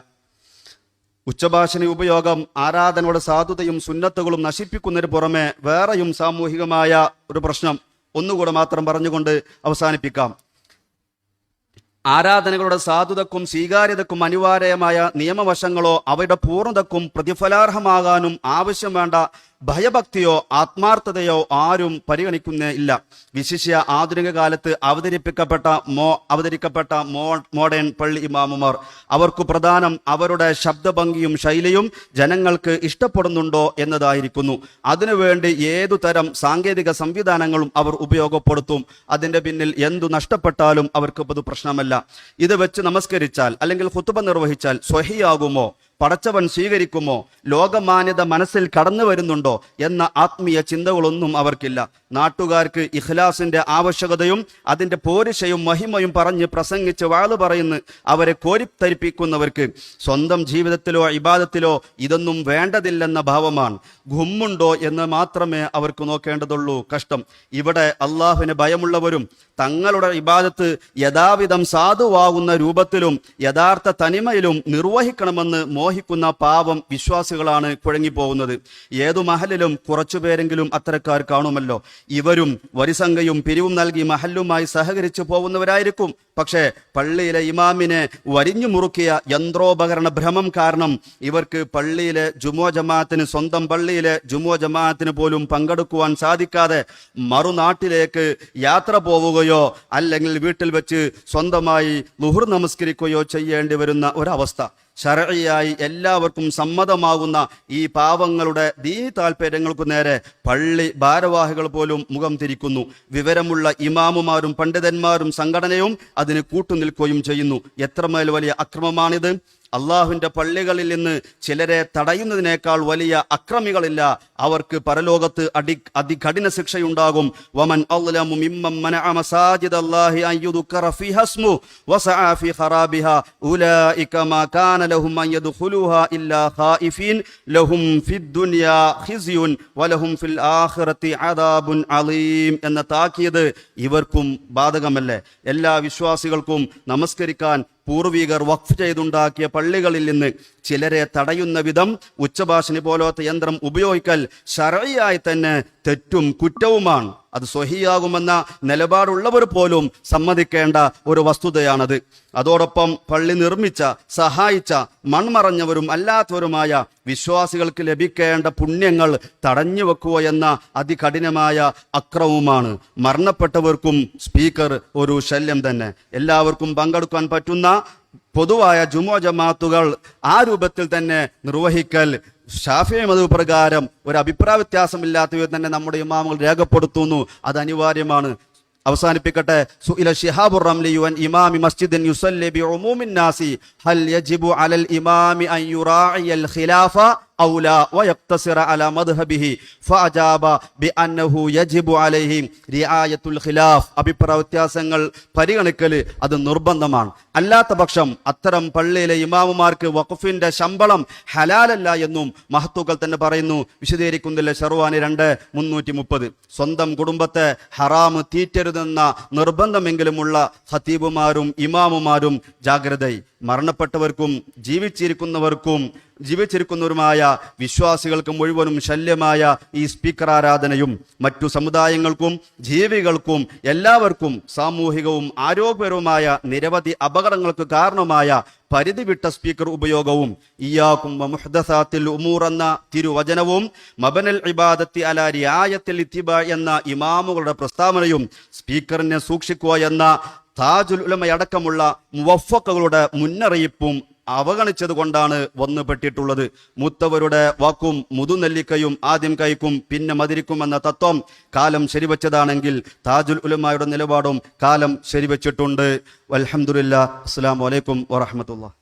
[SPEAKER 1] ഉച്ചഭാഷണി ഉപയോഗം ആരാധനയുടെ സാധുതയും സുന്നത്തുകളും നശിപ്പിക്കുന്നതിന് പുറമെ വേറെയും സാമൂഹികമായ ഒരു പ്രശ്നം ഒന്നുകൂടെ മാത്രം പറഞ്ഞുകൊണ്ട് അവസാനിപ്പിക്കാം. ആരാധനകളുടെ സാധുതക്കും സ്വീകാര്യതക്കും അനിവാര്യമായ നിയമവശങ്ങളോ അവയുടെ പൂർണ്ണതക്കും പ്രതിഫലാർഹമാകാനും ആവശ്യം വേണ്ട ഭയഭക്തിയോ ആത്മാർത്ഥതയോ ആരും പരിഗണിക്കുന്നേ ഇല്ല. വിശിഷ്യ ആധുനിക കാലത്ത് അവതരിക്കപ്പെട്ട മോഡേൺ പള്ളി ഇമാമുമാർ, അവർക്ക് പ്രധാനം അവരുടെ ശബ്ദഭംഗിയും ശൈലിയും ജനങ്ങൾക്ക് ഇഷ്ടപ്പെടുന്നുണ്ടോ എന്നതായിരിക്കുന്നു. അതിനുവേണ്ടി ഏതു തരം സാങ്കേതിക സംവിധാനങ്ങളും അവർ ഉപയോഗപ്പെടുത്തും. അതിന്റെ പിന്നിൽ എന്തു നഷ്ടപ്പെട്ടാലും അവർക്ക് അത് പ്രശ്നമല്ല. ഇത് വെച്ച് നമസ്കരിച്ചാൽ അല്ലെങ്കിൽ ഖുതുബ നിർവഹിച്ചാൽ സ്വഹിയാകുമോ, പടച്ചവൻ സ്വീകരിക്കുമോ, ലോകമാന്യത മനസ്സിൽ കടന്നു വരുന്നുണ്ടോ എന്ന ആത്മീയ ചിന്തകളൊന്നും അവർക്കില്ല. നാട്ടുകാർക്ക് ഇഖ്ലാസിന്റെ ആവശ്യകതയും അതിന്റെ പോരിശയും മഹിമയും പറഞ്ഞ് പ്രസംഗിച്ച് വാള് പറയുന്ന അവരെ കോരിത്തരിപ്പിക്കുന്നവർക്ക് സ്വന്തം ജീവിതത്തിലോ ഇബാദത്തിലോ ഇതൊന്നും വേണ്ടതില്ലെന്ന ഭാവമാണ്. ഗുമ്മുണ്ടോ എന്ന് മാത്രമേ അവർക്ക് നോക്കേണ്ടതുള്ളൂ. കഷ്ടം. ഇവിടെ അള്ളാഹുവിന് ഭയമുള്ളവരും തങ്ങളുടെ ഇബാദത്ത് യഥാവിധം സാധുവാകുന്ന രൂപത്തിലും യഥാർത്ഥ തനിമയിലും നിർവഹിക്കണമെന്ന് മോഹിക്കുന്ന പാവം വിശ്വാസികളാണ് കുഴങ്ങിപ്പോകുന്നത്. ഏതു മഹലിലും കുറച്ചുപേരെങ്കിലും അത്തരക്കാർ കാണുമല്ലോ. ഇവരും വരിസംഖ്യയും പിരിവും നൽകി മഹല്ലുമായി സഹകരിച്ചു പോകുന്നവരായിരിക്കും. പക്ഷേ പള്ളിയിലെ ഇമാമിനെ വരിഞ്ഞു മുറുക്കിയ യന്ത്രോപകരണ ഭ്രമം കാരണം ഇവർക്ക് പള്ളിയിലെ ജുമുഅ ജമാഅത്തിന്, സ്വന്തം പള്ളിയിലെ ജുമുഅ ജമാഅത്തിന് പോലും പങ്കെടുക്കുവാൻ സാധിക്കാതെ മറുനാട്ടിലേക്ക് യാത്ര പോവുകയോ അല്ലെങ്കിൽ വീട്ടിൽ വെച്ച് സ്വന്തമായി ളുഹ്ർ നമസ്കരിക്കുകയോ ചെയ്യേണ്ടി വരുന്ന ഒരവസ്ഥ. ശർഈയായി എല്ലാവർക്കും സമ്മതമാകുന്ന ഈ പാവങ്ങളുടെ ദീനി താൽപര്യങ്ങൾക്കു നേരെ പള്ളി ഭാരവാഹികൾ പോലും മുഖം തിരിക്കുന്നു. വിവരമുള്ള ഇമാമുമാരും പണ്ഡിതന്മാരും സംഘടനയും അതിന് കൂട്ടുനിൽക്കുകയും ചെയ്യുന്നു. എത്രമേൽ വലിയ അക്രമമാണിത്! അള്ളാഹുവിന്റെ പള്ളികളിൽ നിന്ന് ചിലരെ തടയുന്നതിനേക്കാൾ വലിയ അക്രമികളില്ല. അവർക്ക് പരലോകത്ത് അതികഠിന ശിക്ഷയുണ്ടാകും. വമൻ അളമു മിമ്മൻ മനഅ മസാജിദല്ലാഹി അൻ യുദ്കറ ഫീഹാ ഇസ്മുഹു വസഅ ഫീ ഖറാബിഹാ ഉലൈക മാ കാന ലഹും അൻ യദ്ഖുലൂഹാ ഇല്ലാ ഖായിഫീൻ ലഹും ഫിദ് ദുനിയാ ഖിസ്യുൻ വലഹും ഫിൽ ആഖിറതി അദാബുൻ അലീം എന്ന താക്കീത് ഇവർക്കും ബാധകമല്ലേ? എല്ലാ വിശ്വാസികൾക്കും നമസ്കരിക്കാൻ പൂർവികർ വഖഫ് ചെയ്തുണ്ടാക്കിയ പള്ളികളിൽ നിന്ന് ചിലരെ തടയുന്ന വിധം ഉച്ചഭാഷിണി പോലത്തെ യന്ത്രം ഉപയോഗിക്കൽ ശർഈയായി തന്നെ തെറ്റും കുറ്റവുമാണ്. അത് സ്വഹിയാകുമെന്ന നിലപാടുള്ളവർ പോലും സമ്മതിക്കേണ്ട ഒരു വസ്തുതയാണത്. അതോടൊപ്പം പള്ളി നിർമ്മിച്ച, സഹായിച്ച, മൺമറഞ്ഞവരും അല്ലാത്തവരുമായ വിശ്വാസികൾക്ക് ലഭിക്കേണ്ട പുണ്യങ്ങൾ തടഞ്ഞു വെക്കുക എന്ന അതികഠിനമായ അക്രമവുമാണ്. മരണപ്പെട്ടവർക്കും സ്പീക്കർ ഒരു ശല്യം തന്നെ. എല്ലാവർക്കും പങ്കെടുക്കാൻ പറ്റുന്ന പൊതുവായ ജുമുഅ ജമാഅത്തുകൾ ആ രൂപത്തിൽ തന്നെ നിർവഹിക്കൽ ശാഫിഈ മദ്ഹബ് പ്രകാരം ഒരു അഭിപ്രായ വ്യത്യാസമില്ലാത്തവർ തന്നെ നമ്മുടെ ഇമാമുകൾ രേഖപ്പെടുത്തുന്നു. അത് അനിവാര്യമാണ്. അവസാനിപ്പിക്കട്ടെ. സുഇല ശിഹാബുർ റംലി അൻ ഇമാമി മസ്ജിദിൻ യുസല്ലി ബിഉമൂമിൻ നാസി ഹൽ യജിബു അലൽ ഇമാമി അൻ യുറാഇയൽ ഖിലാഫ ഔ ലാ വയഖ്തസിറ അലാ മദ്ഹബിഹി ഫഅജാബ ബിഅന്നഹു യജിബു അലൈഹി റിആയത്തുൽ ഖിലാഫ്. അഭിപ്രായ വ്യത്യാസങ്ങൾ പരിഗണിക്കൽ അത് നിർബന്ധമാണ്. അല്ലാത്ത പക്ഷം അത്തരം പള്ളിയിലെ ഇമാമുമാർക്ക് വഖഫിന്റെ ശമ്പളം ഹലാലല്ല എന്നും മഹത്തുക്കൾ തന്നെ പറയുന്നു. വിശദീകരിക്കുന്നില്ല ശർവാനി 2:330. സ്വന്തം കുടുംബത്തെ ഹറാം തീറ്റരുതെന്ന നിർബന്ധമെങ്കിലുമുള്ള ഖതീബുമാരും ഇമാമുമാരും ജാഗ്രതയായി. മരണപ്പെട്ടവർക്കും ജീവിച്ചിരിക്കുന്നവരുമായ വിശ്വാസികൾക്ക് മുഴുവനും ശല്യമായ ഈ സ്പീക്കർ ആരാധനയും മറ്റു സമുദായങ്ങൾക്കും ജീവികൾക്കും എല്ലാവർക്കും സാമൂഹികവും ആരോഗ്യപരവുമായ നിരവധി അപകടങ്ങൾക്ക് കാരണമായ പരിധി വിട്ട സ്പീക്കർ ഉപയോഗവും ഇയ്യാകും വമുഹ്ദസാത്തിൽ ഉമൂർ എന്ന തിരുവചനവും മബനൽ ഇബാദത്തി അലാ റിആയത്തിൽ ഇത്തിബാ എന്ന ഇമാമുകളുടെ പ്രസ്താവനയും സ്പീക്കറിനെ സൂക്ഷിക്കുക എന്ന താജുൽ ഉലമയടക്കമുള്ള മുവഫ്ഫഖുകളുടെ മുന്നറിയിപ്പും അവഗണിച്ചത് കൊണ്ടാണ് വന്നുപെട്ടിട്ടുള്ളത്. മൂത്തവരുടെ വാക്കും മുതുനെല്ലിക്കയും ആദ്യം കഴിക്കും പിന്നെ മതിരിക്കുമെന്ന തത്വം കാലം ശരിവെച്ചതാണെങ്കിൽ താജുൽ ഉലമായുടെ നിലപാടും കാലം ശരിവെച്ചിട്ടുണ്ട്. വൽഹംദുലില്ലാഹ്. അസ്സലാമു അലൈക്കും വറഹ്മത്തുള്ളാഹി.